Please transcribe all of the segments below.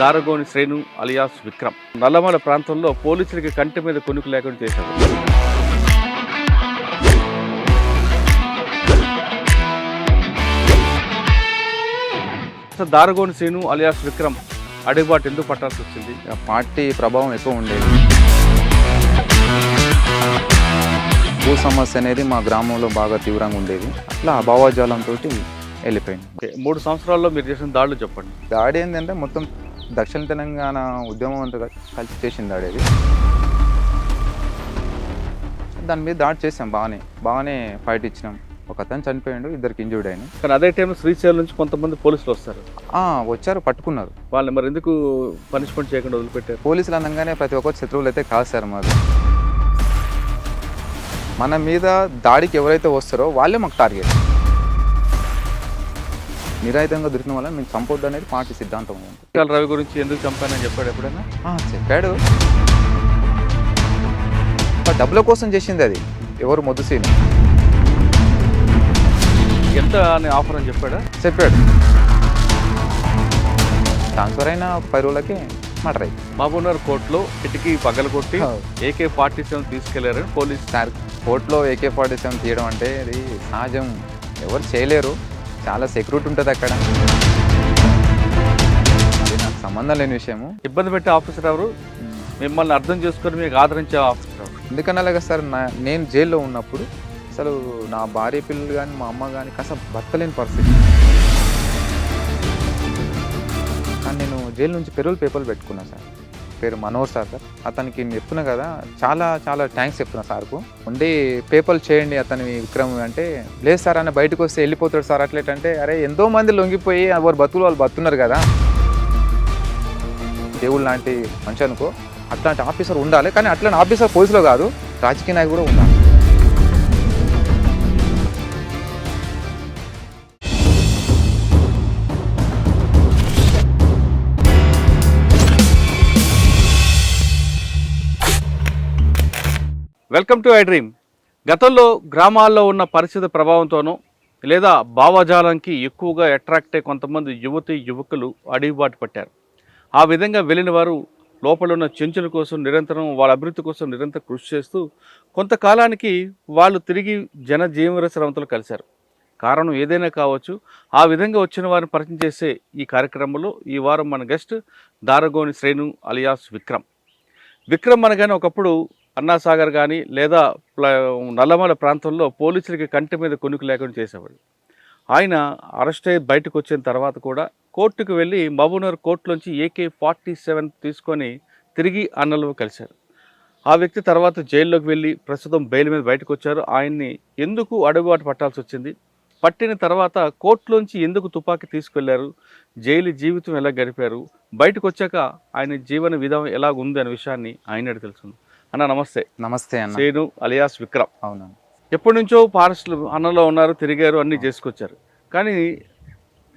దారగోని Srenu alias Vikram Nallamala ప్రాంతంలో పోలీసులకి కంటి మీద కొనుక్కు లేకుండా చేశారు. దారగోని శ్రేణు అలియాస్ విక్రమ్ అడుగుబాటు ఎందుకు పట్టాల్సి వచ్చింది? పార్టీ ప్రభావం ఎక్కువ ఉండేది. భూ సమస్య అనేది మా గ్రామంలో బాగా తీవ్రంగా ఉండేది. అట్లా భావజాలంతో వెళ్ళిపోయింది. 3 సంవత్సరాల్లో మీరు చేసిన దాడులు చెప్పండి. దాడి ఏంటంటే మొత్తం దక్షిణ తెలంగాణ ఉద్యమం అంతా కలిసి చేసిన దాడి అది. దాని మీద దాడి చేసాం, బాగానే ఫైట్ ఇచ్చినాం. ఒక అతను చనిపోయాడు, 2 ఇంజూర్డ్ అయినాయి. కానీ అదే టైంలో శ్రీశైలం నుంచి కొంతమంది పోలీసులు వస్తారు. వచ్చారు, పట్టుకున్నారు. వాళ్ళని మరి ఎందుకు పనిష్మెంట్ చేయకుండా వదిలిపెట్టారు? పోలీసులు అనగానే ప్రతి ఒక్కరు శత్రువులు అయితే కాదు సార్. మాది మన మీద దాడికి ఎవరైతే వస్తారో వాళ్ళే మాకు టార్గెట్. నిరాయుధంగా దొరికిన వాళ్ళని మేము చంపొద్దు అనేది పార్టీ సిద్ధాంతం. రవి గురించి ఎందుకు చంపానని చెప్పాడు ఎప్పుడైనా? చెప్పాడు. డబ్బుల కోసం చేసింది అది. ఎవరు మొద్దుసీని ఎంత అని ఆఫర్ అని చెప్పాడా? చెప్పాడు. ట్రాన్స్ఫర్ అయిన 10 రోజులకి మర్డర్ అయ్యి మహబూబ్నగర్ కోర్టులో కిటికీ పగలగొట్టి AK-47 తీసుకెళ్లారు పోలీస్. కోర్టులో AK-47 తీయడం అంటే అది సహజం, ఎవరు చేయలేరు. చాలా సెక్యూరిటీ ఉంటుంది అక్కడ. అది నాకు సంబంధం లేని విషయము. ఇబ్బంది పెట్టే ఆఫీసర్ ఎవరు? మిమ్మల్ని అర్థం చేసుకొని మీకు ఆదరించే ఆఫీసర్ ఎవరు? ఎందుకన్నా అలాగా సార్, నేను జైల్లో ఉన్నప్పుడు అసలు నా భార్య పిల్లలు కానీ మా అమ్మ కానీ కాస్త బతకలేని పరిస్థితి. కానీ నేను జైలు నుంచి పెరోల్ పేపర్లు పెట్టుకున్నాను సార్. పేరు మనోహర్ సార్. అతనికి నేను చెప్తున్నా కదా, చాలా థ్యాంక్స్ చెప్తున్నా సార్కు. ఉండి పేపర్లు చేయండి అతని విక్రమ్ అంటే, లేదు సార్ అని బయటకు వస్తే వెళ్ళిపోతాడు సార్ అట్లేటంటే, అరే ఎంతో మంది లొంగిపోయి ఎవరు బతుకులు వాళ్ళు బతున్నారు కదా, దేవుళ్ళు లాంటి మంచి అనుకో. అట్లాంటి ఆఫీసర్ ఉండాలి. కానీ అట్లాంటి ఆఫీసర్ పోలీసులో కాదు, రాజకీయ నాయకుడు కూడా ఉండాలి. Welcome to I dream. గతంలో గ్రామాల్లో ఉన్న పరిస్థితి ప్రభావంతోనూ లేదా భావజాలానికి ఎక్కువగా అట్రాక్ట్ అయ్యే కొంతమంది యువకులు అడుగుబాటు పట్టారు. ఆ విధంగా వెళ్ళిన వారు లోపల ఉన్న చెంచుల కోసం నిరంతరం, వాళ్ళ అభివృద్ధి కోసం నిరంతరం కృషి చేస్తూ కొంతకాలానికి వాళ్ళు తిరిగి జనజీవన స్రవంతులు కలిశారు. కారణం ఏదైనా కావచ్చు. ఆ విధంగా వచ్చిన వారిని పరిచయం చేసే ఈ కార్యక్రమంలో ఈ వారం మన గెస్ట్ దారగోని శ్రేణు అలియాస్ విక్రమ్ అనగానే ఒకప్పుడు అన్నాసాగర్ కానీ లేదా నల్లమల ప్రాంతంలో పోలీసులకి కంటి మీద కొనుక్కు లేకుండా చేసేవాడు. ఆయన అరెస్ట్ అయ్యి బయటకు వచ్చిన తర్వాత కూడా కోర్టుకు వెళ్ళి మహబూబ్నగర్ కోర్టులోంచి AK-47 తీసుకొని తిరిగి అన్నలో కలిశారు. ఆ వ్యక్తి తర్వాత జైల్లోకి వెళ్ళి ప్రస్తుతం బెయిల్ మీద బయటకు వచ్చారు. ఆయన్ని ఎందుకు అడుగుబాటు పట్టాల్సి వచ్చింది, పట్టిన తర్వాత కోర్టులోంచి ఎందుకు తుపాకీ తీసుకెళ్లారు, జైలు జీవితం ఎలా గడిపారు, బయటకు వచ్చాక ఆయన జీవన విధానం ఎలా ఉంది అనే విషయాన్ని ఆయన తెలుసుకుంది. అన్న నమస్తే. నమస్తే అన్న. శ్రేణు అలియాస్ విక్రమ్. అవును. ఎప్పటి నుంచో ఫారెస్ట్లు అన్నలో ఉన్నారు, తిరిగారు, అన్నీ చేసుకొచ్చారు. కానీ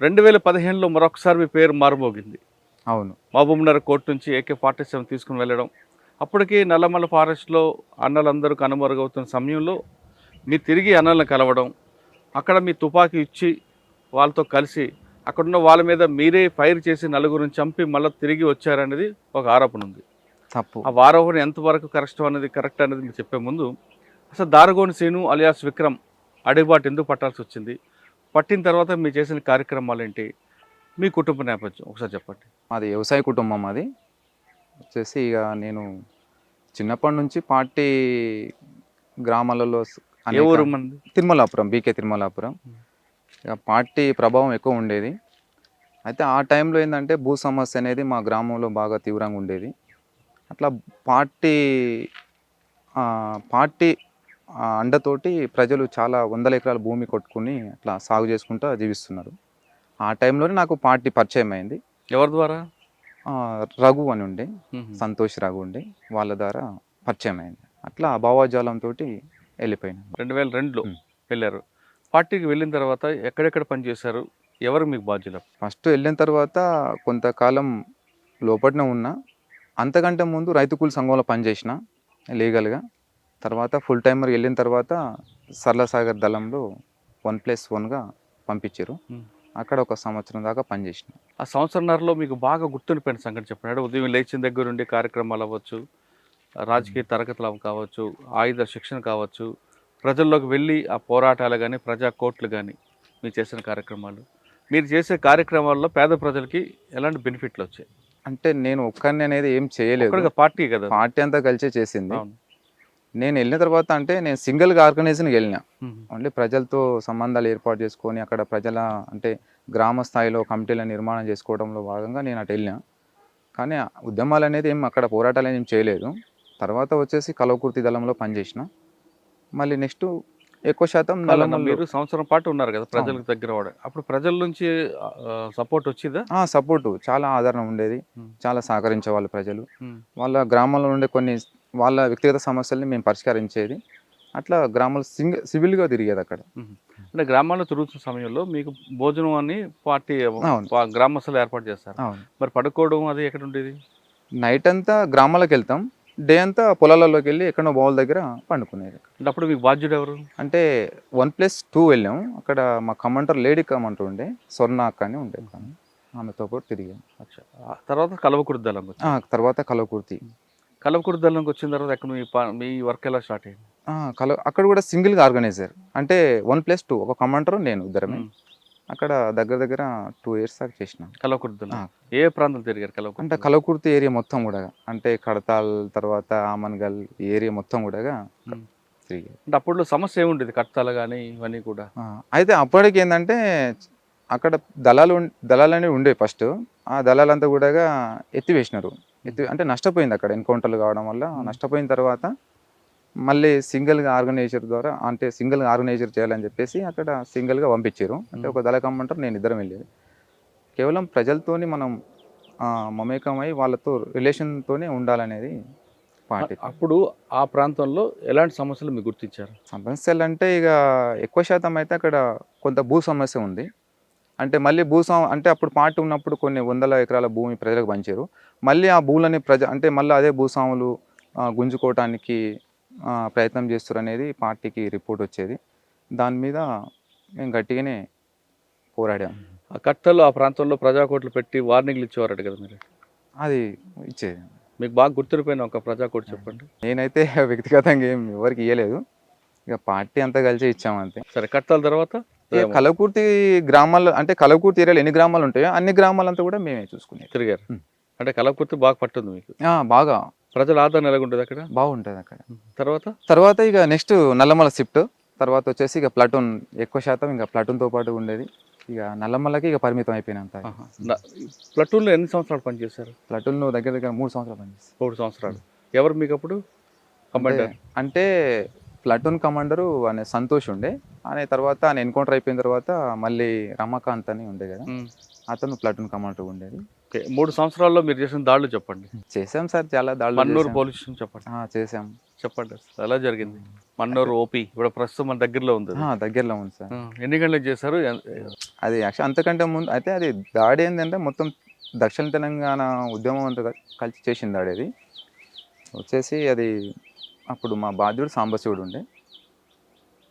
2015లో మరొకసారి మీ పేరు మారుమోగింది. అవును. మహబూబ్నగర్ కోర్టు నుంచి AK-47 తీసుకుని వెళ్ళడం, అప్పటికి నల్లమల ఫారెస్ట్లో అన్నలందరూ కనుమరుగవుతున్న సమయంలో మీరు తిరిగి అన్నలను కలవడం, అక్కడ మీ తుపాకీ ఇచ్చి వాళ్ళతో కలిసి అక్కడున్న వాళ్ళ మీద మీరే ఫైర్ చేసి 4గురిని చంపి మళ్ళీ తిరిగి వచ్చారనేది ఒక ఆరోపణ ఉంది. తప్పు. ఆ ఆరోపణ ఎంతవరకు కరెక్ట్ అనేది మీరు చెప్పే ముందు అసలు దారగోని శ్రేణు అలియాస్ విక్రమ్ అడుగుబాటు ఎందుకు పట్టాల్సి వచ్చింది, పట్టిన తర్వాత మీరు చేసిన కార్యక్రమాలు ఏంటి, మీ కుటుంబ నేపథ్యం ఒకసారి చెప్పండి. మాది వ్యవసాయ కుటుంబం. అది వచ్చేసి ఇక నేను చిన్నప్పటి నుంచి పార్టీ గ్రామాలలో ఏ ఊరు మంది? తిరుమలాపురం, BK తిరుమలాపురం. ఇక పార్టీ ప్రభావం ఎక్కువ ఉండేది. అయితే ఆ టైంలో ఏంటంటే భూ సమస్య అనేది మా గ్రామంలో బాగా తీవ్రంగా ఉండేది. అట్లా పార్టీ అండతోటి ప్రజలు చాలా 100 ఎకరాల భూమి కొట్టుకుని అట్లా సాగు చేసుకుంటూ జీవిస్తున్నారు. ఆ టైంలోనే నాకు పార్టీ పరిచయం అయింది. ఎవరి ద్వారా? రఘు అని ఉండే, సంతోష్ రఘు ఉండే, వాళ్ళ ద్వారా పరిచయం అయింది. అట్లా భావజాలంతో వెళ్ళిపోయినా. 2002లో వెళ్ళారు. పార్టీకి వెళ్ళిన తర్వాత ఎక్కడెక్కడ పనిచేశారు, ఎవరు మీకు బాధ్యులు? ఫస్ట్ వెళ్ళిన తర్వాత కొంతకాలం లోపలనే ఉన్నా. అంతకంటే ముందు రైతు కూలి సంఘంలో పనిచేసిన లీగల్గా. తర్వాత ఫుల్ టైమర్ వెళ్ళిన తర్వాత సరళసాగర్ దళంలో 1+1గా పంపించారు. అక్కడ ఒక సంవత్సరం దాకా పనిచేసిన. ఆ సంవత్సరంన్నరలో మీకు బాగా గుర్తుండిపోయిన సంగతి చెప్పండి. అంటే ఉదయం లేచిన దగ్గర నుండి కార్యక్రమాలు అవ్వచ్చు, రాజకీయ తరగతులు కావచ్చు, ఆయుధ శిక్షణ కావచ్చు, ప్రజల్లోకి వెళ్ళి ఆ పోరాటాలు కానీ, ప్రజా కోర్టులు కానీ మీరు చేసిన కార్యక్రమాలు. మీరు చేసే కార్యక్రమాల్లో పేద ప్రజలకి ఎలాంటి బెనిఫిట్లు వచ్చాయి? అంటే నేను ఒక్కడిని అనేది ఏం చేయలేదు. ఒక్కడిగా పార్టీ కదా. పార్టీ అంతా కలిసే చేసింది. అవును. నేను వెళ్ళిన తర్వాత అంటే నేను సింగిల్గా ఆర్గనైజేషన్కి వెళ్ళిన. మ్మ్. ఓన్లీ ప్రజలతో సంబంధాలు ఏర్పాటు చేసుకొని అక్కడ ప్రజల అంటే గ్రామ స్థాయిలో కమిటీల నిర్మాణం చేసుకోవడంలో భాగంగా నేను అటు వెళ్ళిన. కానీ ఆ ఉద్యమాలు అనేది ఏం అక్కడ పోరాటాలు ఏం చేయలేదు. తర్వాత వచ్చేసి కల్వకుర్తి దళంలో పనిచేసిన. మళ్ళీ నెక్స్ట్ ఎక్కువ శాతం కాదన్న, నల్లమల్లో మీరు సంవత్సరం పాటు ఉన్నారు కదా ప్రజలకు దగ్గర వాడు. అప్పుడు ప్రజల నుంచి సపోర్ట్ వచ్చిందా? సపోర్టు చాలా ఆదరణ ఉండేది. మ్మ్. చాలా సహకరించే వాళ్ళు ప్రజలు. మ్మ్. వాళ్ళ గ్రామంలో ఉండే కొన్ని వాళ్ళ వ్యక్తిగత సమస్యల్ని మేము పరిష్కరించేది. అట్లా గ్రామాలు సివిల్గా తిరిగేది అక్కడ. మ్మ్. అంటే గ్రామాల్లో తిరుగుతున్న సమయంలో మీకు భోజనం అని పార్టీ అవును. గ్రామస్తులు ఏర్పాటు చేస్తారు. అవును. మరి పడుకోవడం అది ఎక్కడ ఉండేది? నైట్ అంతా గ్రామాలకు వెళ్తాం, డే అంతా పొలాలలోకి వెళ్ళి ఎక్కడో బావుల దగ్గర పండుకునేది. అంటే అప్పుడు మీకు బాధ్యుడు ఎవరు? అంటే 1+2 వెళ్ళాం. అక్కడ మా కమాండర్ లేడీ కమాండర్ ఉండే, స్వర్ణ అక్క అని ఉండే. ఆమెతో పాటు తిరిగాం. అచ్చా. ఆ తర్వాత కల్వకుర్తి దళంకి వచ్చారు. తర్వాత కల్వకుర్తి. కల్వకుర్తి దళంకి వచ్చిన తర్వాత ఎక్కడ మీ వర్క్ ఎలా స్టార్ట్ అయింది? అక్కడ కూడా సింగిల్గా ఆర్గనైజర్. అంటే 1+2 ఒక కమాండర్ నేను ఇద్దరమే. అక్కడ దగ్గర దగ్గర 2 years దాకా చేసినాం. కల్వకుర్తి దళం ఏ ప్రాంతం తిరిగారు? కల్వకుర్తి అంటే కల్వకుర్తి ఏరియా మొత్తం కూడా, అంటే కడతాల్ తర్వాత ఆమన్గల్ ఈ ఏరియా మొత్తం కూడా తిరిగారు. అంటే అప్పుడు సమస్య ఏముండేది? కట్టాలు కానీ ఇవన్నీ కూడా. అయితే అప్పటికి ఏంటంటే అక్కడ దళాలు ఉండే ఫస్ట్. ఆ దళాలంతా కూడా ఎత్తివేసినారు. అంటే నష్టపోయింది అక్కడ ఎన్కౌంటర్లు కావడం వల్ల. నష్టపోయిన తర్వాత మళ్ళీ సింగిల్గా ఆర్గనైజర్ ద్వారా అంటే సింగిల్గా ఆర్గనైజర్ చేయాలని చెప్పేసి అక్కడ సింగిల్గా పంపించారు. అంటే ఒక దళ కమాండర్ నేను ఇద్దరం వెళ్ళేది. కేవలం ప్రజలతోని మనం మమేకమై వాళ్ళతో రిలేషన్తోనే ఉండాలనేది పార్టీ. అప్పుడు ఆ ప్రాంతంలో ఎలాంటి సమస్యలు మీకు గుర్తించారు? సమస్యలు అంటే ఇక ఎక్కువ శాతం అయితే అక్కడ కొంత భూ సమస్య ఉంది. అంటే మళ్ళీ అంటే అప్పుడు పార్టీ ఉన్నప్పుడు కొన్ని వందల ఎకరాల భూమి ప్రజలకు పంచారు. మళ్ళీ ఆ భూములని అంటే మళ్ళీ అదే భూస్వాములు గుంజుకోవటానికి ప్రయత్నం చేస్తారు అనేది పార్టీకి రిపోర్ట్ వచ్చేది. దాని మీద మేము గట్టిగానే పోరాడాం. ఆ కట్టలు ఆ ప్రాంతంలో ప్రజాకోట్లు పెట్టి వార్నింగ్లు ఇచ్చేవారట కదా మీరు? అది ఇచ్చేది. మీకు బాగా గుర్తుండిపోయిన ఒక ప్రజాకోట్ చెప్పండి. నేనైతే వ్యక్తిగతంగా ఏం ఎవరికి ఇవ్వలేదు. ఇక పార్టీ అంతా కలిసి ఇచ్చాము అంతే. సరే, కట్టాల తర్వాత కల్వకుర్తి గ్రామాల్లో అంటే కల్వకుర్తి ఏరియాలో ఎన్ని గ్రామాలు ఉంటాయో అన్ని గ్రామాలంతా కూడా మేమే చూసుకునేది. తిరిగారు. అంటే కల్వకుర్తి బాగా పట్టుంది మీకు? బాగా. ప్రజల ఆదరణ ఎలాగుంటుంది అక్కడ? బాగుంటుంది అక్కడ. తర్వాత ఇక నెక్స్ట్ నల్లమల షిఫ్ట్. తర్వాత వచ్చేసి ఇక ప్లాటూన్ ఎక్కువ శాతం ఇంకా ప్లాటూన్తో పాటు ఉండేది. ఇక నల్లమలకి ఇక పరిమితం అయిపోయినంత. ప్లాటూన్లో ఎన్ని సంవత్సరాలు పనిచేశారు? ప్లాటూన్లో దగ్గర దగ్గర 3 సంవత్సరాలు పనిచేశారు. 3 సంవత్సరాలు. ఎవరు మీకు అప్పుడు కమాండర్? అంటే ప్లాటూన్ కమాండరు అనే సంతోష్ ఉండే. అనే తర్వాత ఆయన ఎన్కౌంటర్ అయిపోయిన తర్వాత మళ్ళీ రమాకాంత్ అని ఉండే కదా, అతను ప్లాటూన్ కమాండర్ ఉండేది. 3 సంవత్సరాల్లో మీరు చేసిన దాడులు చెప్పండి. చేసాం సార్, చాలా దాడులు. మన్నూరు పోలీస్ స్టేషన్ చెప్పండి. చేసాం. చెప్పండి ఎలా జరిగింది? మన్నూరు ఓపీ ఇప్పుడు ప్రస్తుతం మన దగ్గరలో ఉంది. దగ్గరలో ఉంది సార్. ఎన్ని గంటలకు చేశారు? అది యాక్చువల్ అంతకంటే ముందు అయితే అది దాడి ఏంటంటే మొత్తం దక్షిణ తెలంగాణ ఉద్యమం అంతా కలిసి చేసిన దాడి. అది వచ్చేసి అది అప్పుడు మా బాధ్యుడు సాంబశివుడు ఉండే,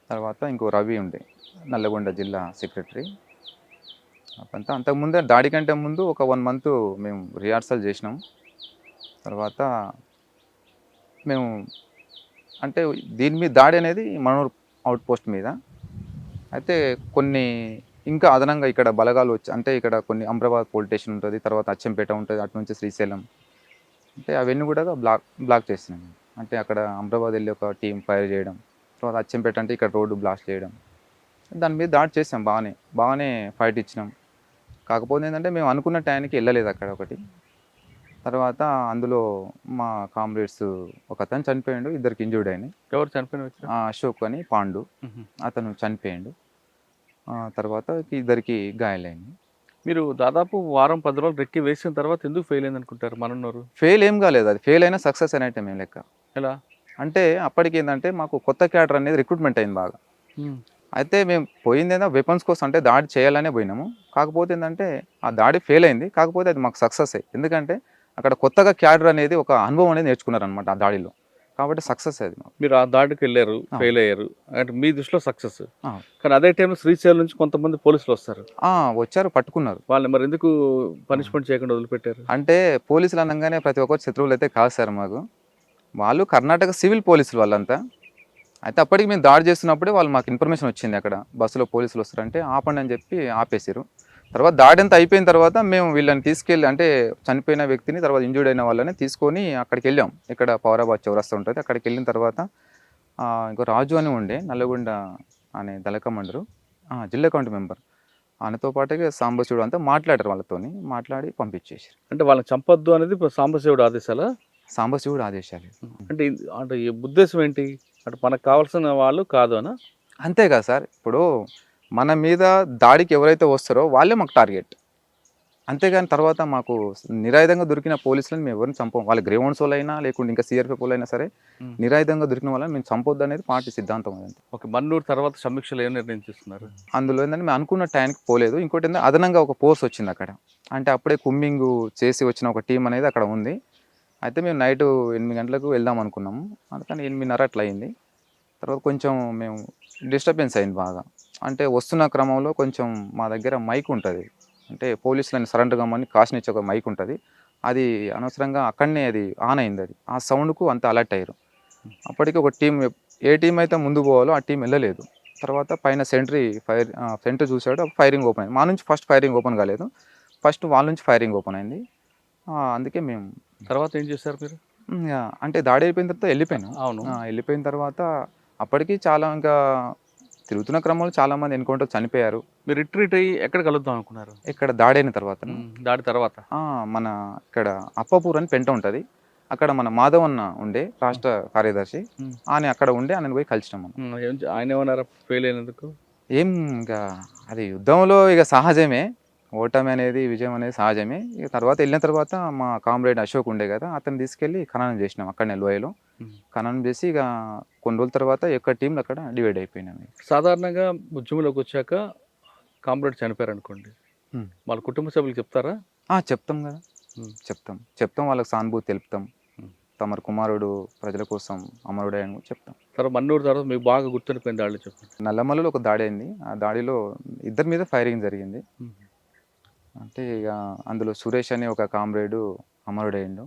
తర్వాత ఇంకో రవి ఉండే, నల్లగొండ జిల్లా సెక్రటరీ. అంతా అంతకుముందే దాడి కంటే ముందు ఒక 1 month మేము రిహార్సల్ చేసినాం. తర్వాత మేము అంటే దీని మీద దాడి అనేది మనూరు అవుట్ పోస్ట్ మీద. అయితే కొన్ని ఇంకా అదనంగా ఇక్కడ బలగాలు వచ్చి అంటే ఇక్కడ కొన్ని అమ్రాబాద్ పోలీస్ స్టేషన్ ఉంటుంది, తర్వాత అచ్చంపేట ఉంటుంది, అటు నుంచి శ్రీశైలం, అంటే అవన్నీ కూడా బ్లాక్ చేసినాం. అంటే అక్కడ అమ్రాబాద్ వెళ్ళి ఒక టీం ఫైర్ చేయడం, తర్వాత అచ్చంపేట అంటే ఇక్కడ రోడ్డు బ్లాస్ట్ చేయడం, దాని మీద దాడి చేసాం. బాగానే ఫైట్ ఇచ్చినాం. కాకపోతే ఏంటంటే మేము అనుకున్న టైంకి వెళ్ళలేదు అక్కడ ఒకటి. తర్వాత అందులో మా కామ్రేడ్స్ ఒక అతను చనిపోయాడు, 2 ఇంజూర్డ్ అయినాయి. ఎవరు చనిపోయిన? అశోక్ అని పాండు, అతను చనిపోయాడు. తర్వాత 2 గాయాలైంది. మీరు దాదాపు వారం 10 రోజులు రెక్కి వేసిన తర్వాత ఎందుకు ఫెయిల్ అయింది అనుకుంటారు? మనన్నారు ఫెయిల్ ఏం కాలేదు, అది ఫెయిల్ అయినా సక్సెస్ అయినట్టే మేము లెక్క. ఎలా అంటే అప్పటికి ఏంటంటే మాకు కొత్త క్యాడర్ అనేది రిక్రూట్మెంట్ అయింది బాగా. అయితే మేము పోయింది ఏదో వెపన్స్ కోసం, అంటే దాడి చేయాలనే పోయినాము. కాకపోతే ఏంటంటే ఆ దాడి ఫెయిల్ అయింది, కాకపోతే అది మాకు సక్సెస్ అయ్యి. ఎందుకంటే అక్కడ కొత్తగా క్యాడర్ అనేది ఒక అనుభవం అనేది నేర్చుకున్నారనమాట ఆ దాడిలో. కాబట్టి సక్సెస్ అది మాకు. మీరు ఆ దాడికి వెళ్ళారు, ఆ. ఫెయిల్ అయ్యారు, అంటే మీ దృష్టిలో సక్సెస్. ఆ. కానీ అదే టైంలో శ్రీశైలం నుంచి కొంతమంది పోలీసులు వస్తారు. వచ్చారు, పట్టుకున్నారు. వాళ్ళని మరి ఎందుకు పనిష్మెంట్ చేయకుండా వదిలిపెట్టారు? అంటే పోలీసులు అనగానే ప్రతి ఒక్కరు శత్రువులు అయితే కాదు సార్ మాకు. వాళ్ళు కర్ణాటక సివిల్ పోలీసులు వాళ్ళంతా. అయితే అప్పటికి మేము దాడి చేస్తున్నప్పుడే వాళ్ళు మాకు ఇన్ఫర్మేషన్ వచ్చింది, అక్కడ బస్సులో పోలీసులు వస్తారంటే ఆపండి అని చెప్పి ఆపేసారు. తర్వాత దాడి అంతా అయిపోయిన తర్వాత మేము వీళ్ళని తీసుకెళ్ళి, అంటే చనిపోయిన వ్యక్తిని తర్వాత ఇంజూర్డ్ అయిన వాళ్ళని తీసుకొని అక్కడికి వెళ్ళాం. ఇక్కడ పౌరాబాద్ చౌరస్తా ఉంటుంది, అక్కడికి వెళ్ళిన తర్వాత ఇంకో రాజు అని ఉండే నల్లగొండ అనే దళకమండరు, జిల్లా కమిటీ మెంబర్, ఆయనతో పాటుగా సాంబశివుడు అంతా మాట్లాడారు, వాళ్ళతోని మాట్లాడి పంపించేసారు. అంటే వాళ్ళని చంపొద్దు అనేది సాంబశివుడు ఆదేశాలా? సాంబశివుడు ఆదేశాలు. అంటే అంటే ఈ ఉద్దేశం ఏంటి? అంటే మనకు కావాల్సిన వాళ్ళు కాదు అనా? అంతే కదా సార్, ఇప్పుడు మన మీద దాడికి ఎవరైతే వస్తారో వాళ్ళే మాకు టార్గెట్. అంతేగాని తర్వాత మాకు నిరాయుధంగా దొరికిన పోలీసులను మేము ఎవరిని చంపం. వాళ్ళ గ్రేవౌండ్స్ వాళ్ళైనా లేకుంటే ఇంకా సిఆర్పీ వాళ్ళైనా సరే, నిరాయుధంగా దొరికిన వాళ్ళని మేము చంపొద్దు అనేది పార్టీ సిద్ధాంతం. అదంతా. ఓకే, మన్నూరు తర్వాత సమీక్షలు ఏం నిర్ణయం తీసుకున్నారు? అందులో ఏంటంటే మేము అనుకున్న టైంకి పోలేదు. ఇంకోటి ఏంటంటే అదనంగా ఒక పోస్ట్ వచ్చింది అక్కడ. అంటే అప్పుడే కుమ్మింగ్ చేసి వచ్చిన ఒక టీం అనేది అక్కడ ఉంది. అయితే మేము నైట్ 8 గంటలకు వెళ్దాం అనుకున్నాము, అందుకని 8:30 అట్లా అయింది. తర్వాత కొంచెం మేము డిస్టర్బెన్స్ అయింది బాగా. అంటే వస్తున్న క్రమంలో కొంచెం మా దగ్గర మైక్ ఉంటుంది, అంటే పోలీసులని సరెండర్ కమ్మని కాషన్ ఇచ్చే ఒక మైక్ ఉంటుంది, అది అనవసరంగా అక్కడనే అది ఆన్ అయింది. అది ఆ సౌండ్కు అంత అలర్ట్ అయ్యారు. అప్పటికి ఒక టీం, ఏ టీం అయితే ముందు పోవాలో ఆ టీం వెళ్ళలేదు. తర్వాత పైన సెంట్రీ చూసాడు, ఫైరింగ్ ఓపెన్ అయింది. మా నుంచి ఫస్ట్ ఫైరింగ్ ఓపెన్ కాలేదు, ఫస్ట్ వాళ్ళ నుంచి ఫైరింగ్ ఓపెన్ అయింది. అందుకే మేము తర్వాత ఏం చేశారు మీరు? అంటే దాడి అయిపోయిన తర్వాత వెళ్ళిపోయాను. అవును. వెళ్ళిపోయిన తర్వాత అప్పటికి చాలా ఇంకా తిరుగుతున్న క్రమంలో చాలామంది ఎన్కౌంటర్ చనిపోయారు. మీరు రిట్రీట్ అయ్యి ఎక్కడ కలుద్దాం అనుకున్నారు? ఇక్కడ దాడి అయిన తర్వాత దాడి తర్వాత మన ఇక్కడ అప్పపూర్ అని పెంట ఉంటుంది, అక్కడ మన మాధవ్ అన్న ఉండే రాష్ట్ర కార్యదర్శి, ఆయన అక్కడ ఉండే, ఆయన పోయి కలిసినాం మనం. ఆయన ఏమన్నారా ఫెయిల్ అయినందుకు? ఏం ఇంకా అది యుద్ధంలో ఇక సహజమే, ఓటమి అనేది విజయం అనేది సహజమే. ఇక తర్వాత వెళ్ళిన తర్వాత మా కామ్రేడ్ అశోక్ ఉండే కదా, అతను తీసుకెళ్ళి ఖననం చేసినాం అక్కడనే లోయలో. ఖననం చేసి ఇక కొన్ని రోజుల తర్వాత ఎక్కడ టీంలు అక్కడ డివైడ్ అయిపోయినాం. సాధారణంగా ఉద్యమంలోకి వచ్చాక కామ్రేడ్ చనిపోయారు అనుకోండి, వాళ్ళ కుటుంబ సభ్యులు చెప్తారా? చెప్తాం కదా, చెప్తాం వాళ్ళకి సానుభూతి తెలుపుతాం. తమ కుమారుడు ప్రజల కోసం అమరుడే అని చెప్తాం. తర్వాత మన్నూరు తర్వాత మీకు బాగా గుర్తుండిపోయిన దాడి చెప్పండి. నల్లమల్లలో ఒక దాడి అయింది, ఆ దాడిలో ఇద్దరి మీద ఫైరింగ్ జరిగింది. అంటే ఇక అందులో సురేష్ అనే ఒక కామ్రేడు అమరుడైండు.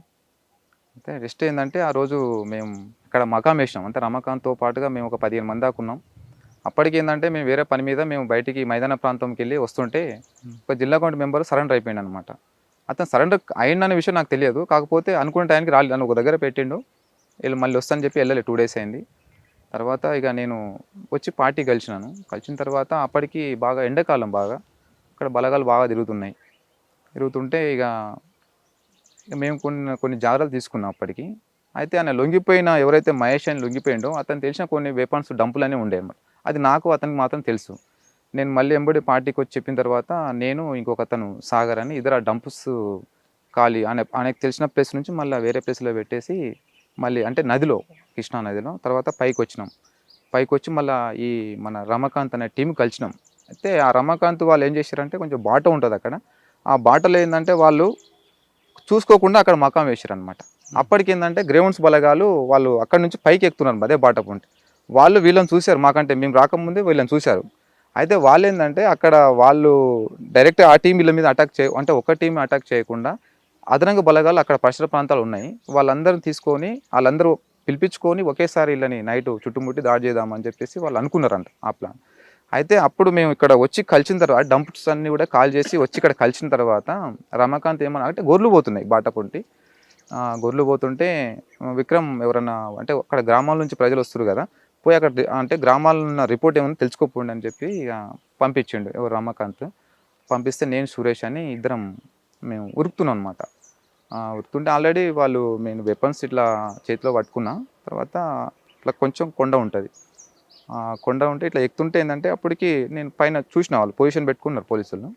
అయితే రెస్ట్ ఏంటంటే ఆ రోజు మేము ఇక్కడ మకాం వేసినాం, అంటే రమకాంత్తో పాటుగా మేము ఒక 15 మంది దాకా ఉన్నాం. అప్పటికి ఏంటంటే మేము వేరే పని మీద మేము బయటికి మైదాన ప్రాంతంకి వెళ్ళి వస్తుంటే ఒక జిల్లా కమిటీ మెంబర్ సరెండర్ అయిపోయింది అనమాట. అతను సరెండర్ అయిందనే విషయం నాకు తెలియదు, కాకపోతే అనుకున్న టైంకి రాలేదు, నన్ను ఒక దగ్గర పెట్టిండు, వీళ్ళు మళ్ళీ వస్తానని చెప్పి వెళ్ళలే. 2 days అయింది. తర్వాత ఇక నేను వచ్చి పార్టీ కలిసిన తర్వాత అప్పటికి బాగా ఎండాకాలం, బాగా అక్కడ బలగాలు బాగా తిరుగుతుంటే ఇక మేము కొన్ని జాగ్రత్తలు తీసుకున్నాం అప్పటికి. అయితే ఆయన లొంగిపోయిన, ఎవరైతే మహేష్ అని లొంగిపోయిండో అతను తెలిసిన కొన్ని వెపన్స్ డంపులనే ఉండే అన్నమాట. అది నాకు అతనికి మాత్రం తెలుసు. నేను మళ్ళీ ఎంబడి పార్టీకి వచ్చి చెప్పిన తర్వాత నేను ఇంకొక అతను సాగర్ అని ఇద్దరు డంప్స్ ఖాళీ ఆయనకు తెలిసిన ప్లేస్ నుంచి మళ్ళీ వేరే ప్లేస్లో పెట్టేసి మళ్ళీ అంటే నదిలో, కృష్ణా నదిలో, తర్వాత పైకి వచ్చి మళ్ళీ ఈ మన రమకాంత్ అనే టీం కలిసినాం. అయితే ఆ రమాకాంత్ వాళ్ళు ఏం చేశారంటే కొంచెం బాట ఉంటుంది అక్కడ, ఆ బాటలో ఏంటంటే వాళ్ళు చూసుకోకుండా అక్కడ మకాం వేసారు అనమాట. అప్పటికి ఏంటంటే గ్రేవౌండ్స్ బలగాలు వాళ్ళు అక్కడ నుంచి పైకి ఎక్కుతున్నారు అదే బాట పొంటి. వాళ్ళు వీళ్ళని చూశారు, మాకంటే మేము రాకముందే వీళ్ళని చూశారు. అయితే వాళ్ళు ఏంటంటే అక్కడ వాళ్ళు డైరెక్ట్ ఆ టీం వీళ్ళ మీద అంటే ఒక టీం అటాక్ చేయకుండా అదనంగా బలగాలు అక్కడ పరిసర ప్రాంతాలు ఉన్నాయి, వాళ్ళందరూ తీసుకొని వాళ్ళందరూ పిలిపించుకొని ఒకేసారి వీళ్ళని నైట్ చుట్టుముట్టి దాడి చేద్దామని చెప్పేసి వాళ్ళు అనుకున్నారంట ఆ ప్లాన్. అయితే అప్పుడు మేము ఇక్కడ వచ్చి కలిసిన తర్వాత డంప్స్ అన్నీ కూడా కాల్ చేసి వచ్చి ఇక్కడ కలిసిన తర్వాత రమాకాంత్ ఏమన్నా అంటే గొర్రెలు పోతున్నాయి బాట పొంటి, గొర్రెలు పోతుంటే విక్రమ్ ఎవరన్నా అంటే అక్కడ గ్రామాల నుంచి ప్రజలు వస్తారు కదా, పోయి అక్కడ అంటే గ్రామాల్లో ఉన్న రిపోర్ట్ ఏమన్నా తెలుసుకోపోండి అని చెప్పి ఇక పంపించిండు ఎవరు రమాకాంత్. పంపిస్తే నేను సురేష్ అని ఇద్దరం మేము ఉరుకుతున్నాం అనమాట. ఉరుకుతుంటే ఆల్రెడీ వాళ్ళు నేను వెపన్స్ ఇట్లా చేతిలో పట్టుకున్నా. తర్వాత ఇట్లా కొంచెం కొండ ఉంటుంది, కొండ ఉంటే ఇట్లా ఎక్కుతుంటే ఏంటంటే అప్పటికి నేను పైన చూసిన వాళ్ళు పొజిషన్ పెట్టుకున్నారు పోలీసులు.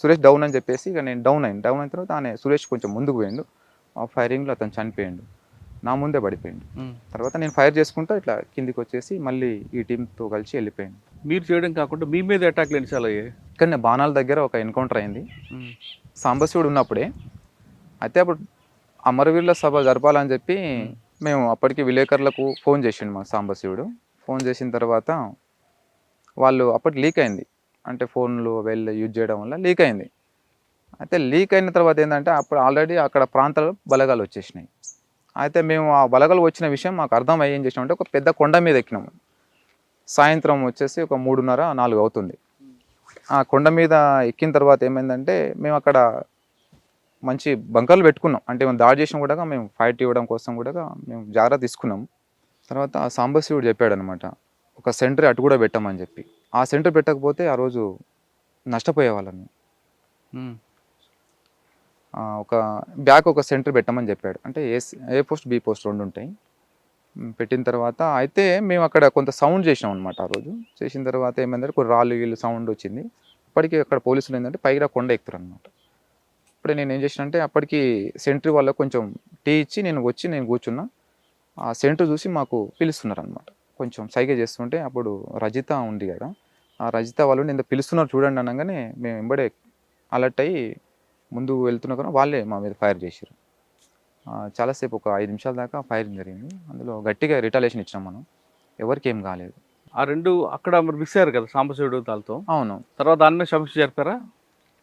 సురేష్ డౌన్ అని చెప్పేసి ఇక నేను డౌన్ అయిన తర్వాత ఆయన సురేష్ కొంచెం ముందుకు పోయిండు, ఆ ఫైరింగ్లో అతను చనిపోయిండు, నా ముందే పడిపోయిండు. తర్వాత నేను ఫైర్ చేసుకుంటూ ఇట్లా కిందికి వచ్చేసి మళ్ళీ ఈ టీంతో కలిసి వెళ్ళిపోయాను. మీరు చేయడం కాకుండా మీ మీద అటాక్లు ఎన్నిసార్లు అయ్యాయి? ఇక్కడ బాణాల దగ్గర ఒక ఎన్కౌంటర్ అయింది సాంబశివుడు ఉన్నప్పుడే. అయితే అప్పుడు అమరవీరుల సభ జరపాలని చెప్పి మేము అప్పటికి విలేకరులకు ఫోన్ చేసిండు మా సాంబశివుడు. ఫోన్ చేసిన తర్వాత వాళ్ళు అప్పటికి లీక్ అయింది. అంటే ఫోన్లు వీళ్ళు యూజ్ చేయడం వల్ల లీక్ అయింది. అయితే లీక్ అయిన తర్వాత ఏంటంటే అప్పుడు ఆల్రెడీ అక్కడ ప్రాంతాల్లో బలగాలు వచ్చేసినాయి. అయితే మేము ఆ బలగాలు వచ్చిన విషయం మాకు అర్థమయ్యి ఏం చేసినామంటే ఒక పెద్ద కొండ మీద ఎక్కినాము. సాయంత్రం వచ్చేసి ఒక 3:30, 4 అవుతుంది. ఆ కొండ మీద ఎక్కిన తర్వాత ఏమైందంటే మేము అక్కడ మంచి బంకర్లు పెట్టుకున్నాం. అంటే మేము దాడి చేసిన కూడా మేము ఫైట్ ఇవ్వడం కోసం కూడా మేము జాగ్రత్త తీసుకున్నాం. తర్వాత ఆ సాంబశివుడు చెప్పాడనమాట, ఒక సెంటర్ అటు కూడా పెట్టమని చెప్పి. ఆ సెంటర్ పెట్టకపోతే ఆ రోజు నష్టపోయేవాళ్ళని. ఒక బ్యాక్ ఒక సెంటర్ పెట్టమని చెప్పాడు. అంటే ఏ పోస్ట్ బి పోస్ట్ 2 ఉంటాయి. పెట్టిన తర్వాత అయితే మేము అక్కడ కొంత సౌండ్ చేసినాం అనమాట. ఆ రోజు చేసిన తర్వాత ఏమైందంటే కొన్ని రాళ్ళు వీళ్ళు సౌండ్ వచ్చింది. అప్పటికి అక్కడ పోలీసులు ఏంటంటే పైగా కొండ ఎక్కుతారు అనమాట. ఇప్పుడే నేను ఏం చేసిన అంటే అప్పటికి సెంట్రీ వాళ్ళకు కొంచెం టీ ఇచ్చి నేను కూర్చున్నా. ఆ సెంటర్ చూసి మాకు పిలుస్తున్నారు అనమాట. కొంచెం సైగ చేస్తుంటే అప్పుడు రజిత ఉంది కదా, ఆ రజిత వాళ్ళు నేను పిలుస్తున్నారు చూడండి అనగానే మేము వెంబడే అలర్ట్ అయ్యి ముందు వెళ్తున్నా కానీ వాళ్ళే మా మీద ఫైర్ చేశారు. చాలాసేపు ఒక 5 నిమిషాల దాకా ఫైరింగ్ జరిగింది. అందులో గట్టిగా రిటాలియేషన్ ఇచ్చినాం మనం. ఎవరికి ఏం కాలేదు. ఆ 2 అక్కడ మరి మిస్ అయ్యారు కదా సాంబశివుడు తాలతో. అవును. తర్వాత దాని మీద సమీక్ష జరిపారా?